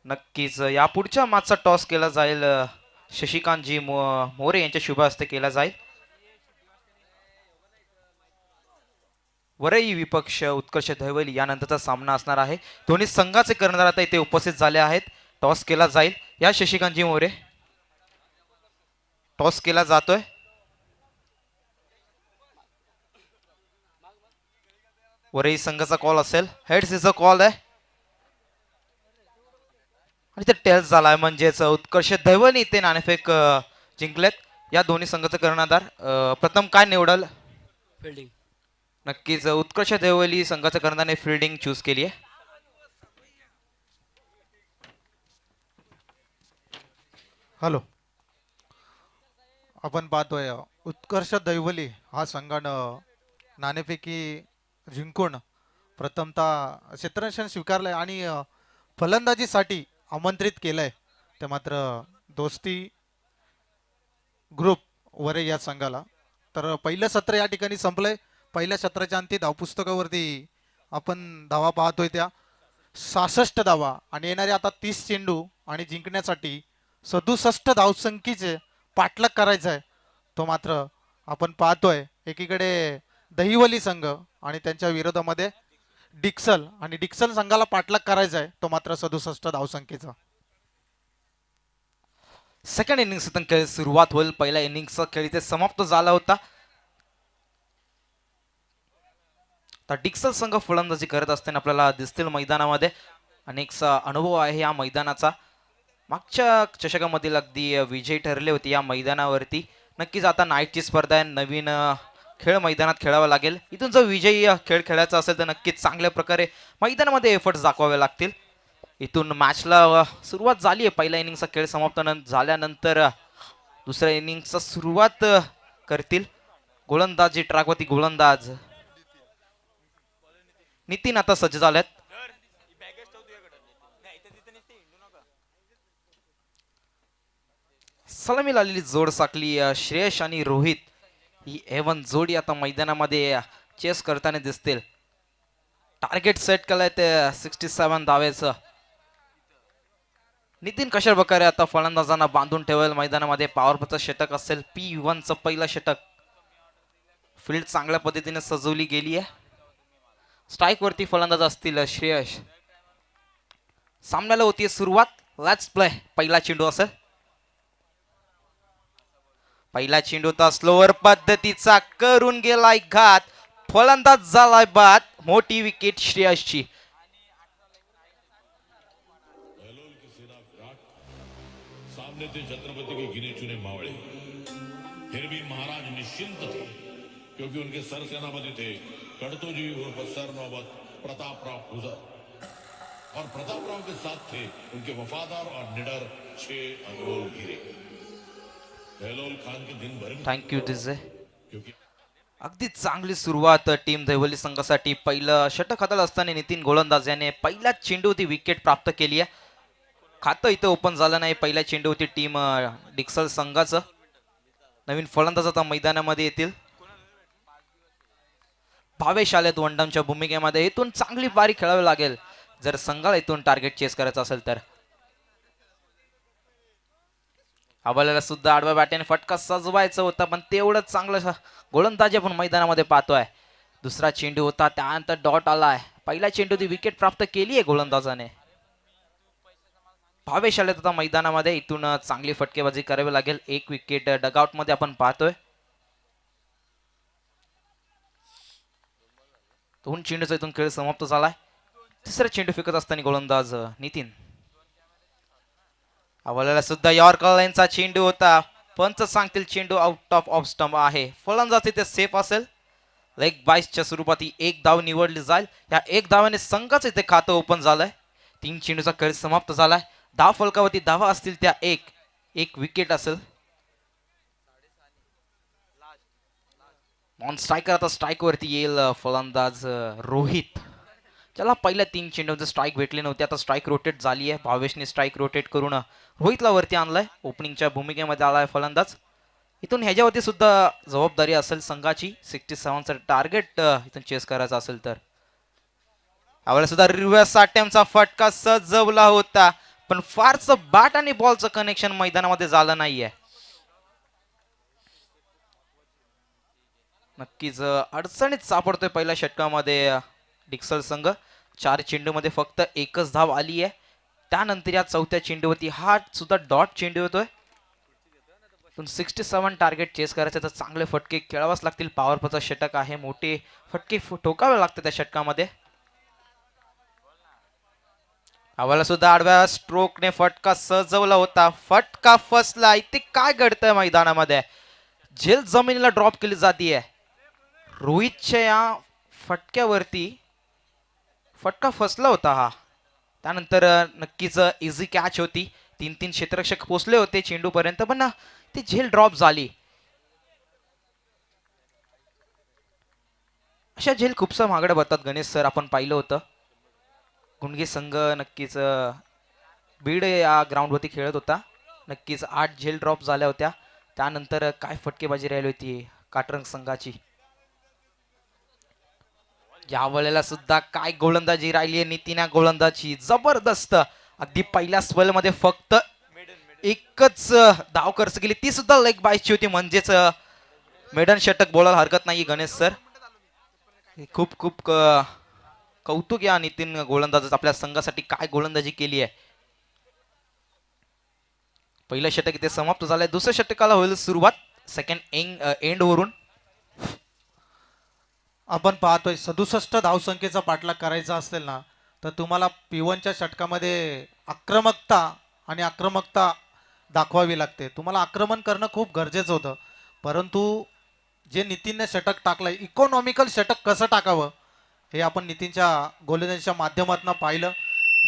नक्कीच या पुढच्या मॅचचा टॉस केला जाईल शशिकांतजी मोरे यांच्या शुभ हस्ते केला जाईल. वरई विपक्ष उत्कर्ष दैवली यानंतरचा सामना असणार आहे. दोन्ही संघाचे कर्णधार आता इथे उपस्थित झाले आहेत. टॉस केला जाईल. या शशिकांतजी मोरे, टॉस केला जातोय. वरई संघाचा कॉल असेल. हेड्स इज अ कॉल आहे आणि ते टेल्स झालाय, म्हणजेच उत्कर्ष दैवली ते नाणेफेक जिंकलेत. या दोन्ही संघाचा कर्णधार प्रथम काय निवडल? फिल्डिंग. नक्कीच उत्कर्ष दैवली संघाच्या कर्णधाराने फिल्डिंग चूज केली आहे. हॅलो, आपण पाहतोय उत्कर्ष दैवली हा संघानं नाणेफेकी जिंकून प्रथमतः क्षेत्ररक्षण स्वीकारलंय आणि फलंदाजीसाठी आमंत्रित केलंय. ते मात्र दोस्ती ग्रुप वरे या संघाला. तर पहिलं सत्र या ठिकाणी संपलंय. पहिल्या सत्राच्या अंती धावपुस्तकावरती आपण धावा पाहतोय त्या 66 धावा आणि येणारे आता 30 चेंडू आणि जिंकण्यासाठी 67 धावसंख्येचे पाठलाग करायचा आहे. तो मात्र आपण पाहतोय एकीकडे दहिवली संघ आणि त्यांच्या विरोधामध्ये डिक्सल, आणि डिक्सल संघाला पाठलाग करायचा आहे तो मात्र 67 धावसंख्येचा. सेकंड इनिंग्स खेळ सुरुवात होईल. पहिल्या इनिंगचा खेळ इथे समाप्त झाला होता. तर डिक्सल संघ फलंदाजी करत असताना आपल्याला दिसतील मैदानामध्ये. अनेकसा अनुभव आहे या मैदानाचा. मागच्या चषकामधील अगदी विजयी ठरले होते या मैदानावरती. नक्कीच आता नाईटची स्पर्धा आहे, नवीन खेळ मैदानात खेळावा लागेल. इथून जर विजयी खेळ खेळायचा असेल तर नक्कीच चांगल्या प्रकारे मैदानामध्ये एफर्ट्स दाखवावे लागतील. इथून मॅचला सुरुवात झाली आहे. पहिल्या इनिंगचा खेळ समाप्त झाल्यानंतर दुसऱ्या इनिंगचा सुरुवात करतील गोलंदाजी ट्रॅकवरती गोलंदाज नितीन आता सज्ज झालेत. सलामी आलेली जोड साकली श्रेयश आणि रोहित ही एवन जोडी आता मैदानामध्ये चेस करताना दिसतील. टार्गेट सेट केलंय ते 67 धावेचं. नितीन कशा प्रकारे आता फलंदाजांना बांधून ठेवेल मैदानामध्ये. पॉवरचं षटक असेल, P1चं पहिलं षटक. फील्ड चांगल्या पद्धतीने सजवली गेली आहे. स्ट्राईक वरती फलंदाज असतील श्रेयश. सामन्याला होती सुरुवात. Let's play. पहिला चेंडू असेल. पहिला चेंडू होता स्लोअर पद्धतीचा करून गेलाय घात. फलंदाज झालाय बाद. मोठी विकेट श्रेयसची. सामने थे छत्रपति के गिने चुने मावड़े, फिर भी महाराज निश्चिंत थे क्योंकि उनके सर सेनापति थे कड़तोजी उर्फ सर नौबत प्रतापराव गुजर और प्रतापराव के साथ थे उनके वफादार और निडर 6 अनमोल हीरे बहलोल खान के दिन भर में थँक्यू दिजे. क्योंकि अगदी चांगली सुरुवात टीम दैवली संघासाठी. पहिलं षटक हाताला असताना नितीन गोलंदाज याने पहिल्या चेंडूवरती विकेट प्राप्त केली आहे. खातं इथं ओपन झालं नाही. पहिल्या चेंडूवरती टीम डिक्सल संघाचं. नवीन फलंदाज आता मैदानामध्ये येतील. भावेश आलेत वनडाऊनच्या भूमिकेमध्ये. इथून चांगली बारी खेळावी लागेल जर संघाला इथून टार्गेट चेस करायचं असेल तर. आबाला सुद्धा आडव्या बॅटने फटका सजवायचा होता पण तेवढंच चांगलं गोलंदाजी आपण मैदानामध्ये पाहतोय. दुसरा चेंडू होता त्यानंतर डॉट आलाय. पहिल्या चेंडूची विकेट प्राप्त केली आहे गोलंदाजाने. भावेश आले आता मैदानामध्ये. इथून चांगली फटकेबाजी करावी लागेल. एक विकेट डगआउट मध्ये आपण पाहतोय. 2 चेंडूचा इथून खेळ समाप्त झालाय. तिसरा चेंडू फेकत असताना गोलंदाज नितीन. अवलाला सुद्धा यॉर्कर लाईनचा चेंडू होता. पंच सांगतील चेंडू आउट ऑफ स्टंप आहे. फलंदाज इथे सेफ असेल. लेग बाईसच्या स्वरूपात ही एक धाव निवडली जाईल. या एक धावाने संघाचं इथे खातं ओपन झालंय. 3 चेंडूचा खेळ समाप्त झालाय. धाव फलकावरती धावा असतील त्या एक विकेट असेल. ऑन स्ट्रायकर आता स्ट्राईक वरती येईल फलंदाज रोहित. त्याला पहिल्या 3 चेंडूमध्ये स्ट्राईक भेटली नव्हती. आता स्ट्राईक रोटेट झाली आहे. भावेशने स्ट्राईक रोटेट करून रोहितला वरती आणलाय. ओपनिंगच्या भूमिकेमध्ये आलाय फलंदाज. इथून ह्याच्यावरती सुद्धा जबाबदारी असेल संघाची. 67चं टार्गेट इथून चेस करायचं असेल तर. यावेळेला सुद्धा रिव्हर्स अटेम्प्टचा फटका सजवला होता पण फारसं बॅट आणि बॉलचं कनेक्शन मैदानामध्ये झालं नाहीये. नक्कीच अडचणीत सापडतोय पहिल्या षटकामध्ये डिक्सल संघ. 4 चेंडूमध्ये फक्त एकच धाव आली आहे. त्यानंतर या चौथ्या चेंडूवरती हा सुद्धा डॉट चेंडू होतोय. 67 टार्गेट चेस करायचे तर चांगले फटके खेळावाच लागतील. पॉवर प्लेचा षटक आहे. मोठे फटके ठोकावे लागतात त्या षटकामध्ये. आवाला सुद्धा आडव्या स्ट्रोकने फटका सजवला होता. फटका फसला. इथे काय घडतंय मैदानामध्ये. झेल जमिनीला ड्रॉप केली जाते. रोहितच्या या फटक्यावरती फटका फसला होता हा. त्यानंतर नक्कीच इझी कॅच होती. 3 क्षेत्ररक्षक पोचले होते चेंडू पर्यंत पण ती झेल ड्रॉप झाली. अशा झेल खूपसा महागड्या बघतात गणेश सर. आपण पाहिलं होतं. गुंडगे संघ नक्कीच बीड या ग्राउंडवरती खेळत होता. नक्कीच 8 झेल ड्रॉप झाल्या होत्या. त्यानंतर काय फटकेबाजी राहिली होती काटरंग संघाची. या वेळेला सुद्धा काय गोलंदाजी राहिली आहे नितीन गोलंदाजी. जबरदस्त. अगदी पहिल्या स्पेल मध्ये फक्त एकच धाव खर्च केली. ती सुद्धा लेग बाईसची होती. म्हणजेच मेडन षटक बोलायला हरकत नाही गणेश सर. खूप खूप कौतुक या नितीन गोलंदाज. आपल्या संघासाठी काय गोलंदाजी केली आहे. पहिलं षटक इथे समाप्त झालंय. दुसऱ्या षटकाला होईल सुरुवात. सेकंड एंड वरून आपण पाहतोय 67 धावसंख्येचा पाठलाग करायचा असेल ना तर तुम्हाला P1च्या षटकामध्ये आक्रमकता दाखवावी लागते. तुम्हाला आक्रमण करणं खूप गरजेचं होतं. परंतु जे नितीनने षटक टाकलंय इकॉनॉमिकल षटक कसं टाकावं हे आपण नितीनच्या गोलंदाजीच्या माध्यमातून पाहिलं.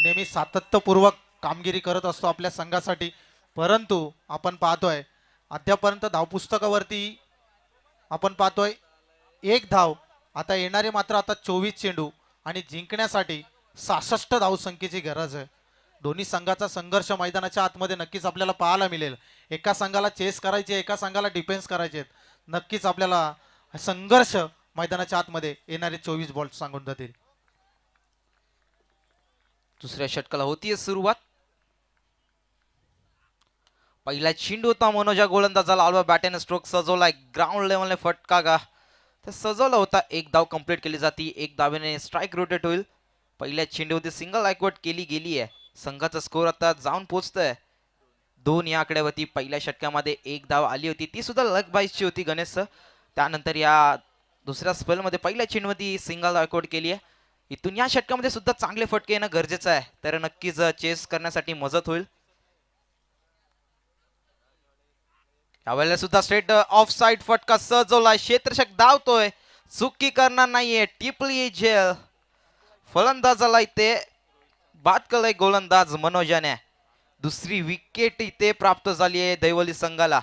नेहमी सातत्यपूर्वक कामगिरी करत असतो आपल्या संघासाठी. परंतु आपण पाहतोय अद्यापर्यंत धावपुस्तकावरती आपण पाहतोय 1 धाव. आता येणारे मात्र आता 24 चेंडू आणि जिंकण्यासाठी 66 धावसंख्येची गरज आहे. दोन्ही संघाचा संघर्ष मैदानाच्या आतमध्ये नक्कीच आपल्याला पाहायला मिळेल. एका संघाला चेस करायचे, एका संघाला डिफेन्स करायचे. नक्कीच आपल्याला संघर्ष मैदानाच्या आतमध्ये येणारे 24 बॉल सांगून जातील. दुसऱ्या षटकाला होतीये सुरुवात. पहिला चेंडू होता मनोजा गोलंदाजाला आडव्या बॅटने स्ट्रोक सजवलाय. ग्राउंड लेवलने फटका तर सजवला होता. एक धाव कंप्लीट केली जाते. एक धावेने स्ट्राईक रोटेट होईल. पहिल्या चेंडूवरती सिंगल आयकॉट केली गेली आहे. संघाचा स्कोर आता जाऊन पोहोचतोय 2 या आकड्यावरती. पहिल्या षटकामध्ये एक धाव आली होती, ती सुद्धा लक बाईसची होती गणेश. त्यानंतर या दुसऱ्या स्पेलमध्ये पहिल्या चेंडूमध्ये सिंगल आयकॉट केली आहे. इथून या षटकामध्ये सुद्धा चांगले फटके येणं गरजेचं आहे, तर नक्कीच चेस करण्यासाठी मदत होईल. यावेळेला सुद्धा स्ट्रेट ऑफ साइड फटका सजवलाय. क्षेत्ररक्षक धावतोय, चुकी करणार नाहीये. टिपली झेल फलंदाजाला इथे बाद केलंय गोलंदाज मनोजाने. दुसरी विकेट इथे प्राप्त झाली आहे दैवली संघाला.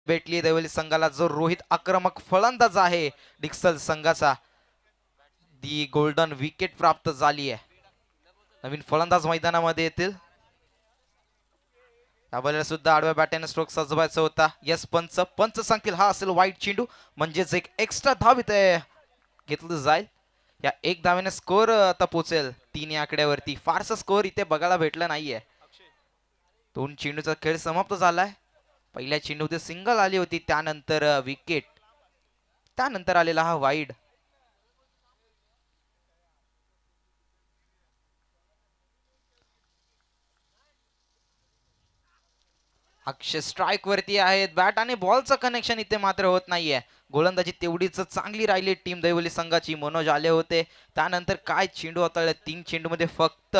भेटली दैवली संघाला, जो रोहित आक्रमक फलंदाज आहे डिक्सल संघाचा. दी गोल्डन विकेट प्राप्त झाली आहे. नवीन फलंदाज मैदानामध्ये येतील. यावेळेला सुद्धा आडव्या बॅटने स्ट्रोक सजवायचा होता. यस पंच सांगतील हा असेल वाईट चेंडू, म्हणजेच एक एक्स्ट्रा धाव इथे घेतलं जाईल. या एक धावेने स्कोर आता पोहोचेल 3 या आकड्यावरती. फारसा स्कोर इथे बघायला भेटला नाहीये. 2 चेंडूचा खेळ समाप्त झालाय. पहिल्या चेंडूमध्ये सिंगल आली होती, त्यानंतर विकेट, त्यानंतर आलेला हा वाईड. अक्षय स्ट्राईक वरती आहेत. बॅट आणि बॉलचं कनेक्शन इथे मात्र होत नाहीये. गोलंदाजी तेवढीच चांगली राहिली टीम दैवली संघाची. मनोज आले होते, त्यानंतर काय चेंडू हाताळले. 3 चेंडूमध्ये फक्त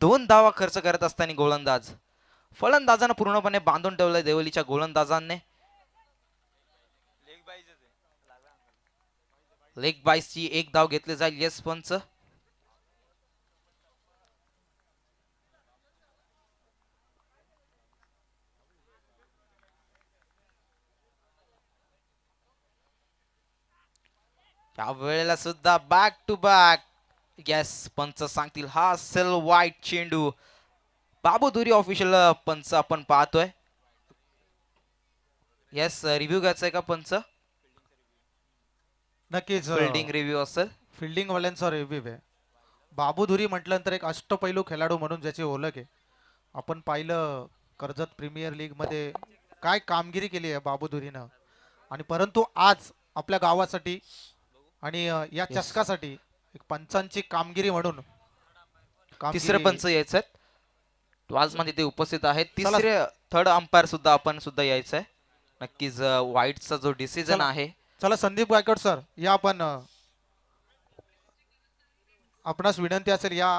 2 धावा खर्च करत असताना गोलंदाज फलंदाजांना पूर्णपणे बांधून ठेवलंय दैवलीच्या गोलंदाजांनी. लेग बाईसची एक धाव घेतली जाईल. येस पंच. या वेळेला सुद्धा बॅक टू बॅक. येस पंच सांगतील हा असेल वाईट चेंडू. बाबू दुरी ऑफिशियल पंच आपण पाहतोय. येस रिव्ह्यू घ्यायचा आहे का पंच? नक्कीच फिल्डिंग रिव्ह्यू असेल. फिल्डिंग वाल्यांचा रिव्ह्यू आहे. बाबू धुरी म्हटल्यानंतर एक अष्टपैलू खेळाडू म्हणून ज्याची ओळख आहे. आपण पाहिलं कर्जत प्रीमियर लीग मध्ये काय कामगिरी केली आहे बाबू धुरीनं, आणि परंतु आज आपल्या गावासाठी आणि या चषकासाठी एक पंचांची कामगिरी म्हणून तिसरे पंच यायचे आज मध्ये ते उपस्थित आहेत. तिसरे थर्ड अंपायर सुद्धा आपण सुद्धा यायचंय. नक्कीच वाईटचा जो डिसिजन आहे. चला संदीप गायकवाड सर या आपण आपणास विनंती असेल या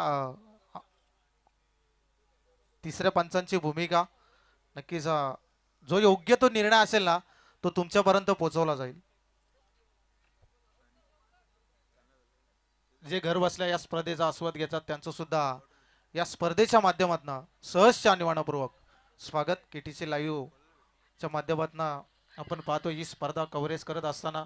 तिसऱ्या पंचांची भूमिका नक्कीच जो योग्य तो निर्णय असेल ना तो तुमच्यापर्यंत पोहोचवला जाईल. जे घर बसल्या या स्पर्धेचा आस्वाद घेतात त्यांचं सुद्धा या स्पर्धेच्या माध्यमातून सहर्ष आणि मानपूर्वक स्वागत. केटीसी लाईव्ह च्या माध्यमातून आपण पाहतो ही स्पर्धा कव्हरेज करत असताना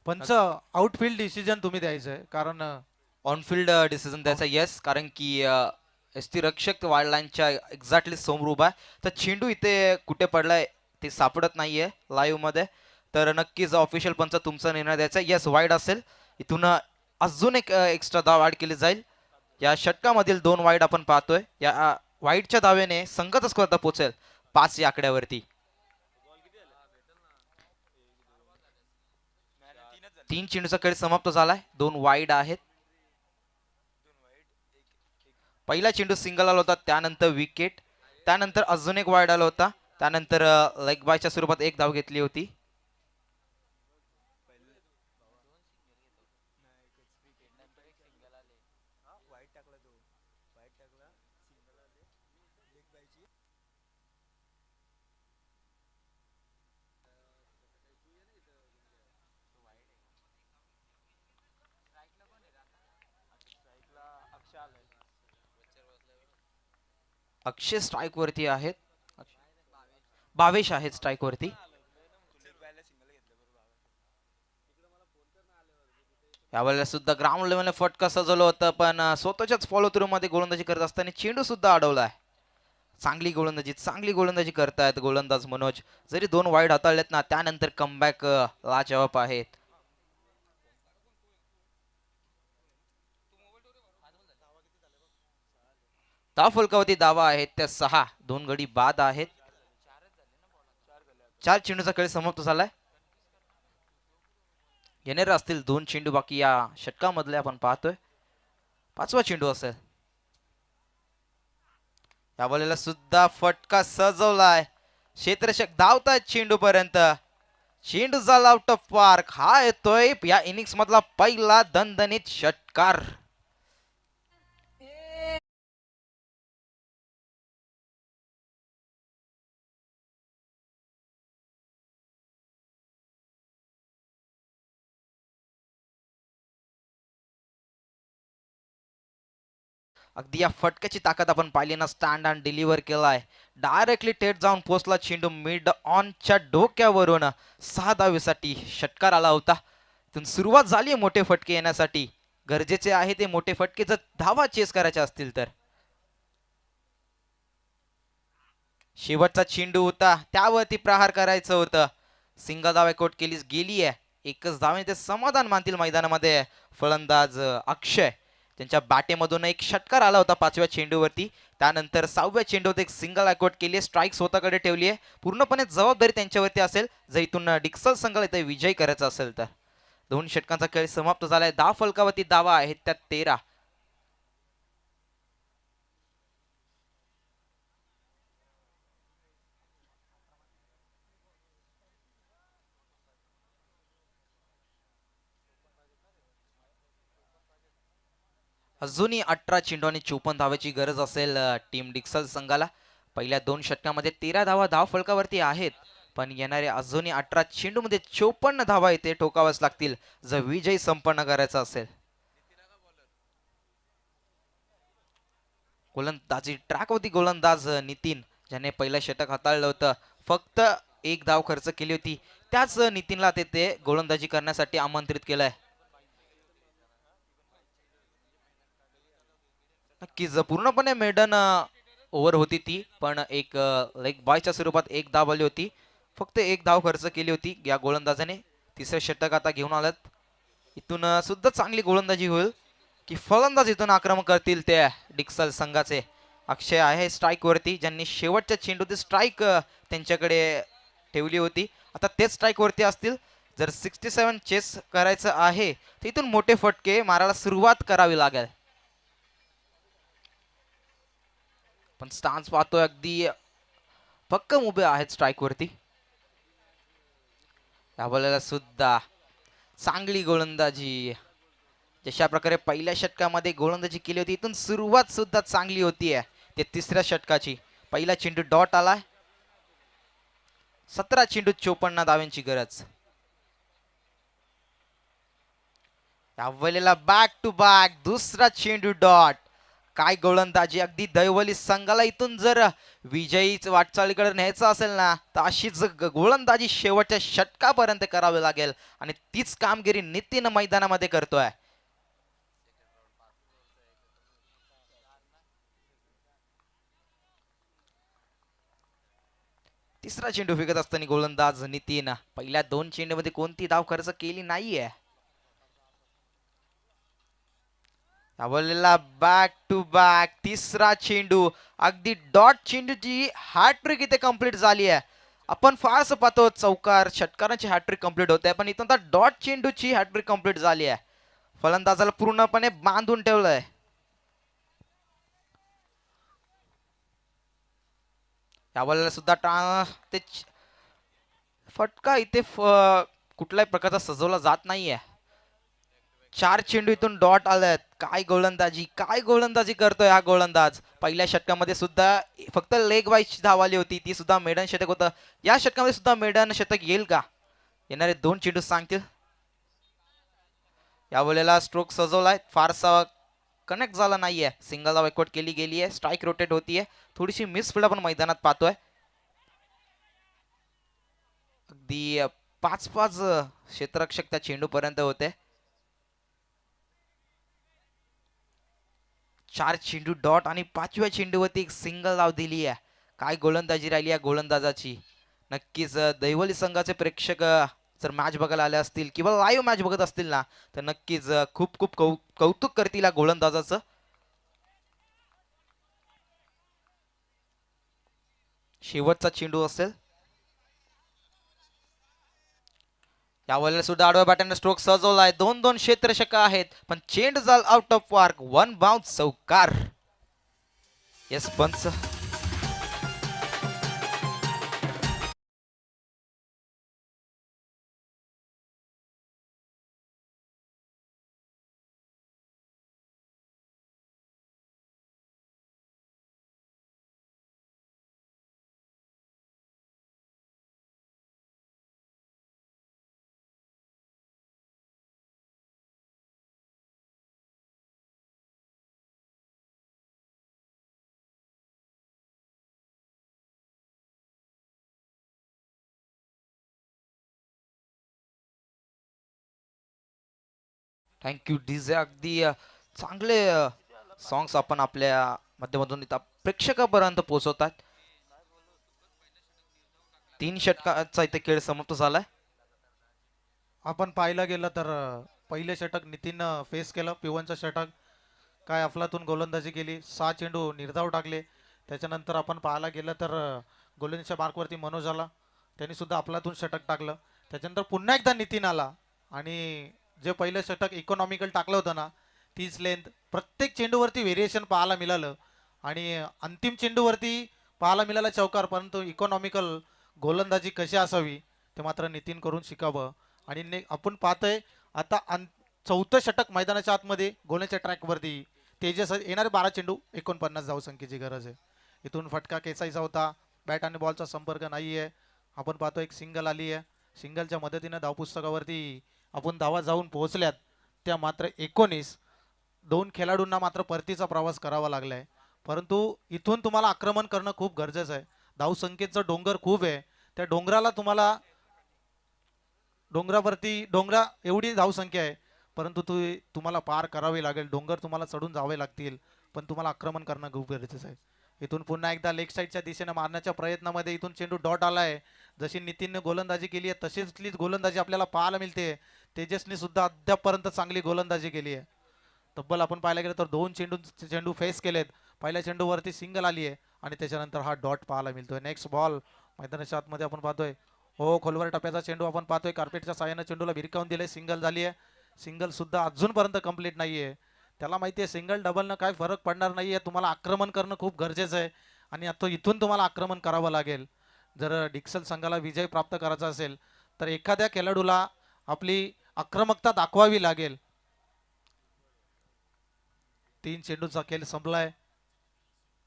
पंच आउटफील्ड डिसिजन तुम्ही द्यायचं आहे, कारण ऑनफिल्ड डिसिजन द्यायचा. येस, कारण की एसटी रक्षक वाईल्ड लाईनच्या एक्झॅक्टली समोर उभा आहे. तर चेंडू इथे कुठे पडलाय ते सापडत नाहीये लाईव्ह मध्ये. तर नक्कीच ऑफिशियल पंच तुमचा निर्णय द्यायचा. येस वाईड असेल. इथून अजून एक एक्स्ट्रा धाव ऍड केली जाईल. या षटकामधील 2 वाईड आपण पाहतोय. या वाईडच्या धावेने संघाचा स्कोर आता पोहोचेल 5 या आकड्यावरती. 3 चेंडूचा खेळ समाप्त झालाय. 2 वाईड आहेत. पहिला चेंडू सिंगल आला होता, त्यानंतर विकेट, त्यानंतर अजून एक वाईड आला होता, त्यानंतर लेग बायच्या स्वरूपात एक धाव घेतली होती. अक्षय स्ट्राईक वरती आहेत, भावेश आहेत स्ट्राईक वरती. यावेळेला सुद्धा ग्राउंड लेवलने फटका सजवलं होतं, पण स्वतःच्याच फॉलो थ्रू मध्ये गोलंदाजी करत असताना चेंडू सुद्धा अडवलाय. चांगली गोलंदाजी करतायत गोलंदाज मनोज. जरी 2 वाईड हाताळलेत ना, त्यानंतर कमबॅक लाजवाब आहेत. धाव फलकावरती धावा आहेत त्या 6, 2 गडी बाद आहेत. 4 चेंडूचा खेळ समाप्त झालाय. येणारे असतील 2 चेंडू बाकी या षटकामधले. आपण पाहतोय 5वा चेंडू असेल. यावेळेला सुद्धा फटका सजवलाय. क्षेत्ररक्षक धावतायत चेंडू पर्यंत. चेंडू झाला आउट ऑफ पार्क. हा येतोय या इनिंग्स मधला पहिला दणदणीत षटकार. अगदी या फटक्याची ताकद आपण पाहिली ना. स्टँड अँड डिलिव्हर केलाय. डायरेक्टली थेट जाऊन पोहोचला चेंडू मिड ऑनच्या डोक्यावरून. 6 धावेसाठी षटकार आला होता. इथून सुरुवात झाली मोठे फटके येण्यासाठी. गरजेचे आहे ते मोठे फटके जर धावा चेस करायचे असतील तर. शेवटचा चेंडू होता, त्यावरती प्रहार करायचं होतं. सिंगल धाव कोट केलीच गेली आहे. एकच धावेने ते समाधान मानतील मैदानामध्ये फलंदाज अक्षय. त्यांच्या बॅटेमधून एक षटकार आला होता 5व्या चेंडूवरती. त्यानंतर 6व्या चेंडूवर एक सिंगल आउट केली आहे. स्ट्राईक स्वतःकडे ठेवली आहे. पूर्णपणे जबाबदारी त्यांच्यावरती असेल जर इथून डिक्सल संघाला इथे विजय करायचा असेल तर. 2 षटकांचा खेळ समाप्त झालाय. धाव फलकावरती धावा आहेत त्या 13. अजूनही 18 चेंडू आणि 54 धावाची गरज असेल टीम डिक्सल संघाला. पहिल्या 2 षटकामध्ये 13 धावा धाव फलकावरती आहेत, पण येणारे अजूनही 18 चेंडूमध्ये 54 धावा इथे ठोकाव्याच लागतील जर विजय संपन्न करायचा असेल. गोलंदाजी ट्रॅकवरती गोलंदाज नितीन, ज्याने पहिलं षटक हाताळलं होतं, फक्त 1 धाव खर्च केली होती. त्याच नितीनला ते गोलंदाजी करण्यासाठी आमंत्रित केलंय. नक्कीच पूर्णपणे मेडन ओव्हर होती ती, पण एक लेग बॉयच्या स्वरूपात 1 धाव आली होती. फक्त 1 धाव खर्च केली होती या गोलंदाजाने. 3रं षटक आता घेऊन आलं. इथून सुद्धा चांगली गोलंदाजी होईल की फलंदाज इथून आक्रमण करतील ते डिक्सल संघाचे. अक्षय आहे स्ट्राईक वरती, ज्यांनी शेवटच्या चेंडूत स्ट्राईक त्यांच्याकडे ठेवली होती. आता तेच स्ट्राईक वरती असतील. जर 67 चेस करायचं आहे तर इथून मोठे फटके मारायला सुरुवात करावी लागेल. पण स्टान्स पाहतोय अगदी पक्कम उभे आहेत स्ट्राईक वरती. यावेळेला सुद्धा चांगली गोलंदाजी. जशा प्रकारे पहिल्या षटकामध्ये गोलंदाजी केली होती, इथून सुरुवात सुद्धा चांगली होतीये. ते 3ऱ्या षटकाची पहिला चेंडू डॉट आलाय. 17 चेंडू 54 धावांची गरज. यावेळेला बॅक टू बॅक दुसरा चेंडू डॉट. काय गोलंदाजी. अगदी दैवली संघाला इथून जर विजयीच वाटचालीकडे न्यायचं असेल ना, तर अशीच गोलंदाजी शेवटच्या षटकापर्यंत करावी लागेल. आणि तीच कामगिरी नितीन मैदानामध्ये करतोय. तिसरा चेंडू फेकत असताना गोलंदाज नितीन पहिल्या 2 चेंडूमध्ये कोणती धाव खर्च केली नाहीये. यावेळेला बॅक टू बॅक 3रा चेंडू. अगदी डॉट चेंडूची हॅट्रिक इथे कंप्लीट झाली आहे. आपण फारसं पाहतो चौकार षटकारांची हॅट्रिक कंप्लीट होते, पण इथून तर डॉट चेंडूची हॅट्रिक कंप्लीट झाली आहे. फलंदाजाला पूर्णपणे बांधून ठेवलंय. यावेळेला सुद्धा ते फटका इथे कुठल्याही प्रकारचा सजवला जात नाहीये. 4 चेंडू इथून डॉट आल्यात. काय गोलंदाजी करतोय हा गोलंदाज. पहिल्या षटकामध्ये सुद्धा फक्त लेग वाईज धाव आली होती, ती सुद्धा मेडन षटक होतं. या षटकामध्ये सुद्धा मेडन षटक येईल का? येणारे 2 चेंडू सांगतील. यावेळेला स्ट्रोक सजवलाय, फारसा कनेक्ट झाला नाहीये. सिंगलला बॅकवर्ड केली गेली आहे, स्ट्राईक रोटेट होतीये. थोडीशी मिसफिल्ड आपण मैदानात पाहतोय. अगदी 5-5 क्षेत्ररक्षक त्या चेंडू पर्यंत होते. 4 चेंडू डॉट आणि 5व्या चेंडूवरती एक सिंगल धाव दिली आहे. काय गोलंदाजी राहिली या गोलंदाजाची. नक्कीच दैवली संघाचे प्रेक्षक जर मॅच बघायला आले असतील किंवा लाईव्ह मॅच बघत असतील ना, तर नक्कीच खूप खूप कौतुक करतील या गोलंदाजाचं. शेवटचा चेंडू असेल. यावेळेला सुद्धा आडव्या बॅटरने स्ट्रोक सजवलाय. 2-2 क्षेत्ररक्षक आहेत, पण चेंडू झाला आउट ऑफ पार्क. 1 बाउन्स चौकार. येस पंच. Thank you DJ. अगदी चांगले सॉंग्स आपण आपल्या माध्यमातून इथं प्रेक्षकापर्यंत पोहोचवतात. 3 षटकाचा इथे खेळ समाप्त झालाय. आपण पाहायला गेलं तर पहिले षटक नितीन फेस केलं. पिवनचं षटक काय अफलातून गोलंदाजी केली, 6 चेंडू निर्धाव टाकले. त्याच्यानंतर आपण पाहायला गेलं तर गोलंदाजीच्या मार्कवरती मनोज आला, त्यांनी सुद्धा अफलातून षटक टाकलं. त्याच्यानंतर पुन्हा एकदा नितीन आला आणि जे पहिलं षटक इकॉनॉमिकल टाकलं होतं ना, तीच लेंथ प्रत्येक चेंडूवरती व्हेरिएशन पाहायला मिळालं आणि अंतिम चेंडूवरती पाहायला मिळाला चौकार. परंतु इकॉनॉमिकल गोलंदाजी कशी असावी ते मात्र नितीन करून शिकावं. आणि आपण पाहतोय आता चौथं षटक मैदानाच्या आतमध्ये गोलच्या ट्रॅकवरती तेजस. येणारे 12 चेंडू 49 धावसंख्येची गरज आहे. इथून फटका खेचायचा होता, बॅट आणि बॉलचा संपर्क नाही आहे. आपण पाहतो एक सिंगल आली आहे. सिंगलच्या मदतीनं धावपुस्तकावरती आपण धावा जाऊन पोहोचल्यात त्या मात्र 19. 2 खेळाडूंना मात्र परतीचा प्रवास करावा लागलाय. परंतु इथून तुम्हाला आक्रमण करणं खूप गरजेचं आहे. धावसंख्येचं डोंगर खूप आहे, त्या डोंगराला डोंगरा एवढी धावसंख्या आहे, परंतु तुम्हाला पार करावी लागेल. डोंगर तुम्हाला चढून जावे लागतील, पण तुम्हाला आक्रमण करणं खूप गरजेचं आहे. इथून पुन्हा एकदा लेग साईडच्या दिशेने मारण्याच्या प्रयत्नामध्ये इथून चेंडू डॉट आलाय. जशी नितीनने गोलंदाजी केली आहे तशीच गोलंदाजी आपल्याला पाहायला मिळते. तेजसने सुद्धा अद्यापपर्यंत चांगली गोलंदाजी केली आहे. तब्बल आपण पाहायला गेलं तर 2 चेंडू फेस केलेत. पहिल्या चेंडूवरती सिंगल आली आहे आणि त्याच्यानंतर हा डॉट पाहायला मिळतोय. नेक्स्ट बॉल मैदानाच्या आतमध्ये आपण पाहतोय. हो, खोलवर टप्प्याचा चेंडू आपण पाहतोय. कार्पेटच्या साह्यानं चेंडूला भिरकावून दिले. सिंगल झाली आहे. सिंगल सुद्धा अजूनपर्यंत कंप्लीट नाही आहे. त्याला माहिती आहे सिंगल डबलनं काय फरक पडणार नाही आहे. तुम्हाला आक्रमण करणं खूप गरजेचं आहे आणि आता इथून तुम्हाला आक्रमण करावं लागेल. जर डिक्सल संघाला विजय प्राप्त करायचा असेल तर एखाद्या खेळाडूला आपली आक्रमकता दाखवावी लागेल. 3 चेंडूचा खेळ संपलाय.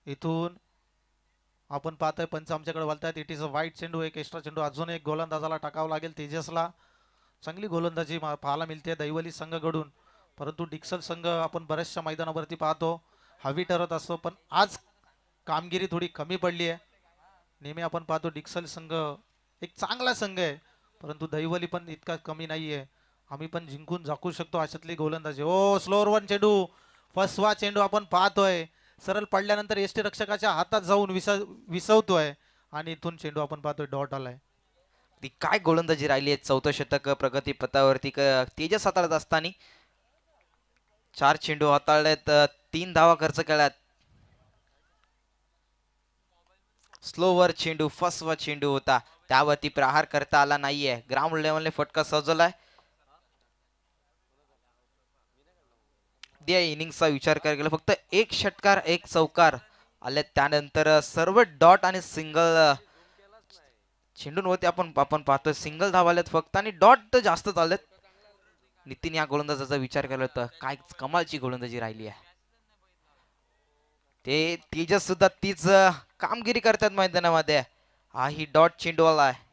इथून आपण पाहतोय पंच आमच्याकडे बोलतायत इट इज अ वाईट चेंडू. एक एक्स्ट्रा चेंडू अजून एक गोलंदाजाला टाकावं लागेल. तेजसला चांगली गोलंदाजी पाहायला मिळते दैवली संघाकडून. परंतु डिक्सल संघ आपण बऱ्याचशा मैदानावरती पाहतो हवी ठरत असतो, पण आज कामगिरी थोडी कमी पडली आहे. नेहमी आपण पाहतो डिक्सल संघ एक चांगला संघ आहे, परंतु दैवली पण इतका कमी नाही आहे. आम्ही पण जिंकून झाकू शकतो अशातली गोलंदाजी. ओ, स्लोअर 1 चेंडू, फसवा चेंडू आपण पाहतोय. सरळ पडल्यानंतर एसटी रक्षकाच्या हातात जाऊन विसवतोय आणि इथून चेंडू आपण पाहतोय डॉट आलाय. ती काय गोलंदाजी राहिली आहे. चौथं षटक प्रगती पथावरती तेजस हाताळत असताना 4 चेंडू हाताळलेत, 3 धावा खर्च केल्यात. स्लोवर चेंडू, फसवा चेंडू होता, त्यावरती प्रहार करता आला नाहीये. ग्राउंड लेवलने फटका सजवलाय. या इनिंगचा विचार करायला गेला फक्त 1 षटकार 1 चौकार आले. त्यानंतर सर्व डॉट आणि सिंगल चेंडूंवरती आपण आपण पाहतोय सिंगल धावा आलेत फक्त आणि डॉट तर जास्त चाललेत. नितीन या गोलंदाजाचा विचार केला तर काय कमालची गोलंदाजी राहिली आहे. ते तेजस सुद्धा तीच कामगिरी करतात मैदानामध्ये. हा ही डॉट चेंडूवाला आहे.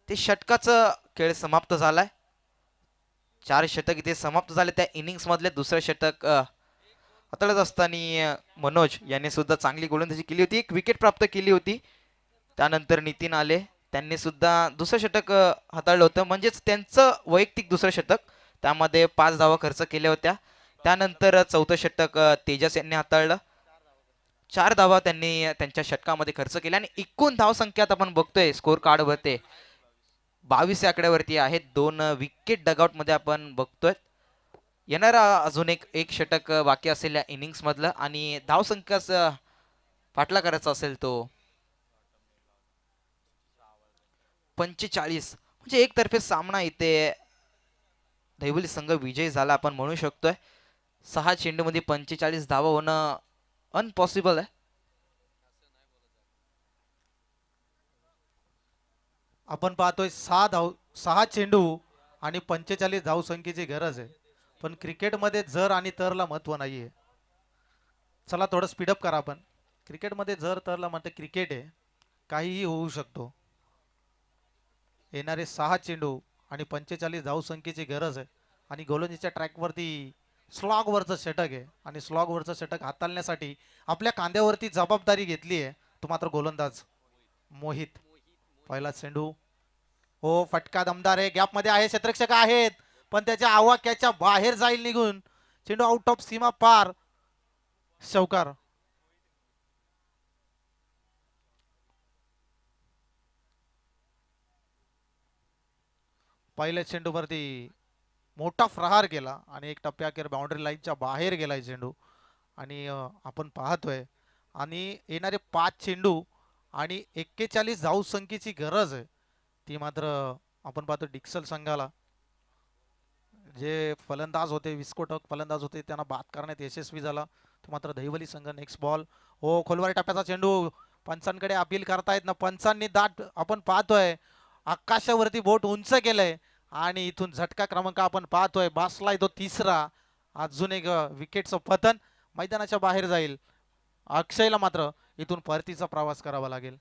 ते षटकाचं खेळ समाप्त झालाय. 4 षटक इथे समाप्त झाले. त्या इनिंग्स मधले दुसरं षटक हाताळत असताना मनोज याने सुद्धा चांगली गोलंदाजी केली होती. एक विकेट प्राप्त केली होती. त्यानंतर नितीन आले, त्यांनी सुद्धा दुसरं षटक हाताळलं होतं. म्हणजेच त्यांचं वैयक्तिक दुसरं षटक, त्यामध्ये 5 धावा खर्च केल्या होत्या. त्यानंतर चौथं षटक तेजस यांनी हाताळलं. 4 धावा त्यांनी त्यांच्या षटकामध्ये खर्च केल्या आणि एकूण धावसंख्यात आपण बघतोय स्कोर कार्डवरती 22 या आकड्यावरती आहेत. 2 विकेट डगआउट मध्ये आपण बघतोय. येणारा अजून एक षटक बाकी असेल या इनिंग्स मधलं आणि धावसंख्याच पाठला करायचा असेल तो 45. म्हणजे एकतर्फे सामना इथे दैवली संघ विजयी झाला आपण म्हणू शकतोय. 6 चेंडूमध्ये 45 धावा होणं अनपॉसिबल आहे. आपण पाहतोय 6 चेंडू आणि 45 धावसंख्येची गरज आहे. पण क्रिकेटमध्ये जर आणि तरला महत्व नाहीये. चला थोडं स्पीडअप करा आपण. क्रिकेटमध्ये जर तरला म्हणते क्रिकेट आहे, काहीही होऊ शकतो. येणारे 6 चेंडू आणि 45 धावसंख्येची गरज आहे आणि गोलंदाजीच्या ट्रॅकवरती स्लॉगवरचं षटक आहे आणि स्लॉगवरचं षटक हाताळण्यासाठी आपल्या कांद्यावरती जबाबदारी घेतली आहे तो मात्र गोलंदाज मोहित. पहिला चेंडू हो फटका दमदार आहे. गॅपमध्ये आहे, क्षेत्ररक्षक आहेत पण त्याच्या आवाक्याच्या बाहेर जाईल निघून. चेंडू आउट ऑफ सीमा पार. चौकार. पहिल्या चेंडूवरती मोठा प्रहार केला आणि एक टप्प्याखेर बाउंड्री लाईनच्या बाहेर गेलाय चेंडू आणि आपण पाहतोय आणि येणारे 5 चेंडू आणि 41 धावसंख्येची गरज आहे ती मात्र आपण पाहतो डिक्सल संघाला. जे फलंदाज होते, विस्फोटक फलंदाज होते, त्यांना बाद करण्यात यशस्वी झाला तो मात्र दहिवली संघ. नेक्स्ट बॉल हो खोलवारी टप्प्याचा चेंडू. पंचांकडे अपील करतायत ना, पंचांनी दाट आपण पाहतोय आकाशावरती बोट उंच केलंय आणि इथून झटका क्रमांक आपण पाहतोय बसलाय तो 3रा. अजून एक विकेटचं पतन मैदानाच्या बाहेर जाईल. अक्षयला मात्र इथून परतीचा प्रवास करावा लागेल.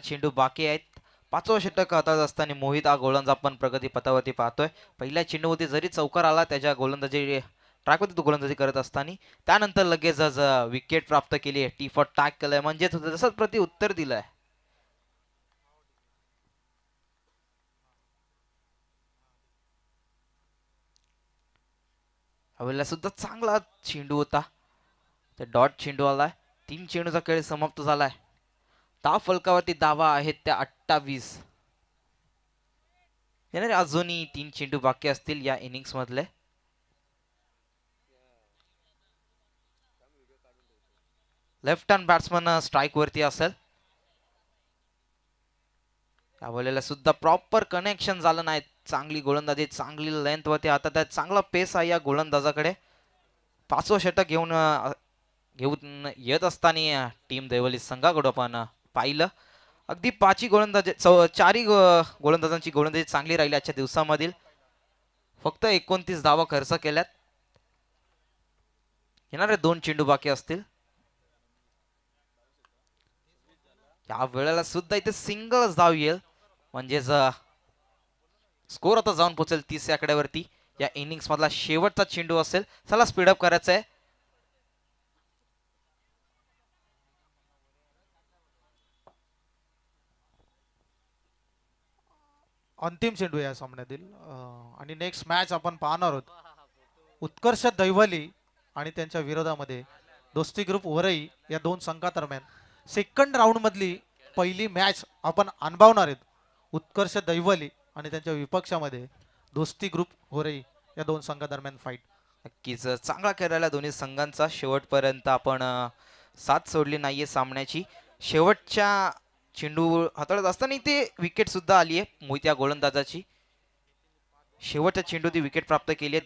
चेंडू बाकी आहेत. 5वं षटक हातात असताना मोहित हा गोलंदाज आपण प्रगती पथावरती पाहतोय. पहिल्या चेंडूमध्ये जरी चौकार आला त्याच्या गोलंदाजी ट्रॅकवरती तो गोलंदाजी करत असताना त्यानंतर लगेचच विकेट प्राप्त केली आहे. टी फॉर टॅग केलंय म्हणजेच तसंच प्रति उत्तर दिलंय. हवेला सुद्धा चांगला चेंडू होता. ते डॉट चेंडू आलाय. 3 चेंडूचा खेळ समाप्त झालाय. धाव फलकावरती धावा आहेत त्या 28. येणारे अजूनही 3 चेंडू बाकी असतील या इनिंग्स मधले. लेफ्ट हँड बॅट्समन स्ट्राईक वरती असेल. यावेळेला सुद्धा प्रॉपर कनेक्शन झालं नाही. चांगली गोलंदाजी, चांगली लेंथ वरती हातात आहे. चांगला पेस आहे या गोलंदाजाकडे. 5वं षटक घेऊन येत असताना टीम दैवली संघाकडून आपण पाहिलं अगदी 5ही गोलंदाजी 4ही गोलंदाजांची गोलंदाजी चांगली राहिली आजच्या दिवसामधील. फक्त 29 धावा खर्च केल्यात. येणारे 2 चेंडू बाकी असतील. या वेळेला सुद्धा इथे सिंगलच धाव येईल म्हणजेच स्कोर आता जाऊन पोहोचेल 30 या आकड्यावरती. या इनिंग्स मधला शेवटचा चेंडू असेल. चला स्पीडअप करायचं आहे. अंतिम चेंडू या सामन्यातील आणि नेक्स्ट मॅच आपण पाहणार आहोत उत्कर्ष दैवली आणि त्यांच्या विरोधामध्ये दोस्ती ग्रुप वरई या 2 संघादरम्यान सेकंड राऊंड मधली पहिली मॅच आपण अनुभवणार आहेत. उत्कर्ष दैवली आणि त्यांच्या विपक्षामध्ये दोस्ती ग्रुप होरई या दोन संघादरम्यान फाईट. नक्कीच चांगला खेळायला दोन्ही संघांचा शेवटपर्यंत आपण साथ सोडली नाहीये सामन्याची. शेवटच्या चेंडू हाताळत असताना इथे विकेट सुद्धा आली आहे मोहित्या गोलंदाजाची. शेवटच्या चेंडू ती विकेट प्राप्त केली आहे.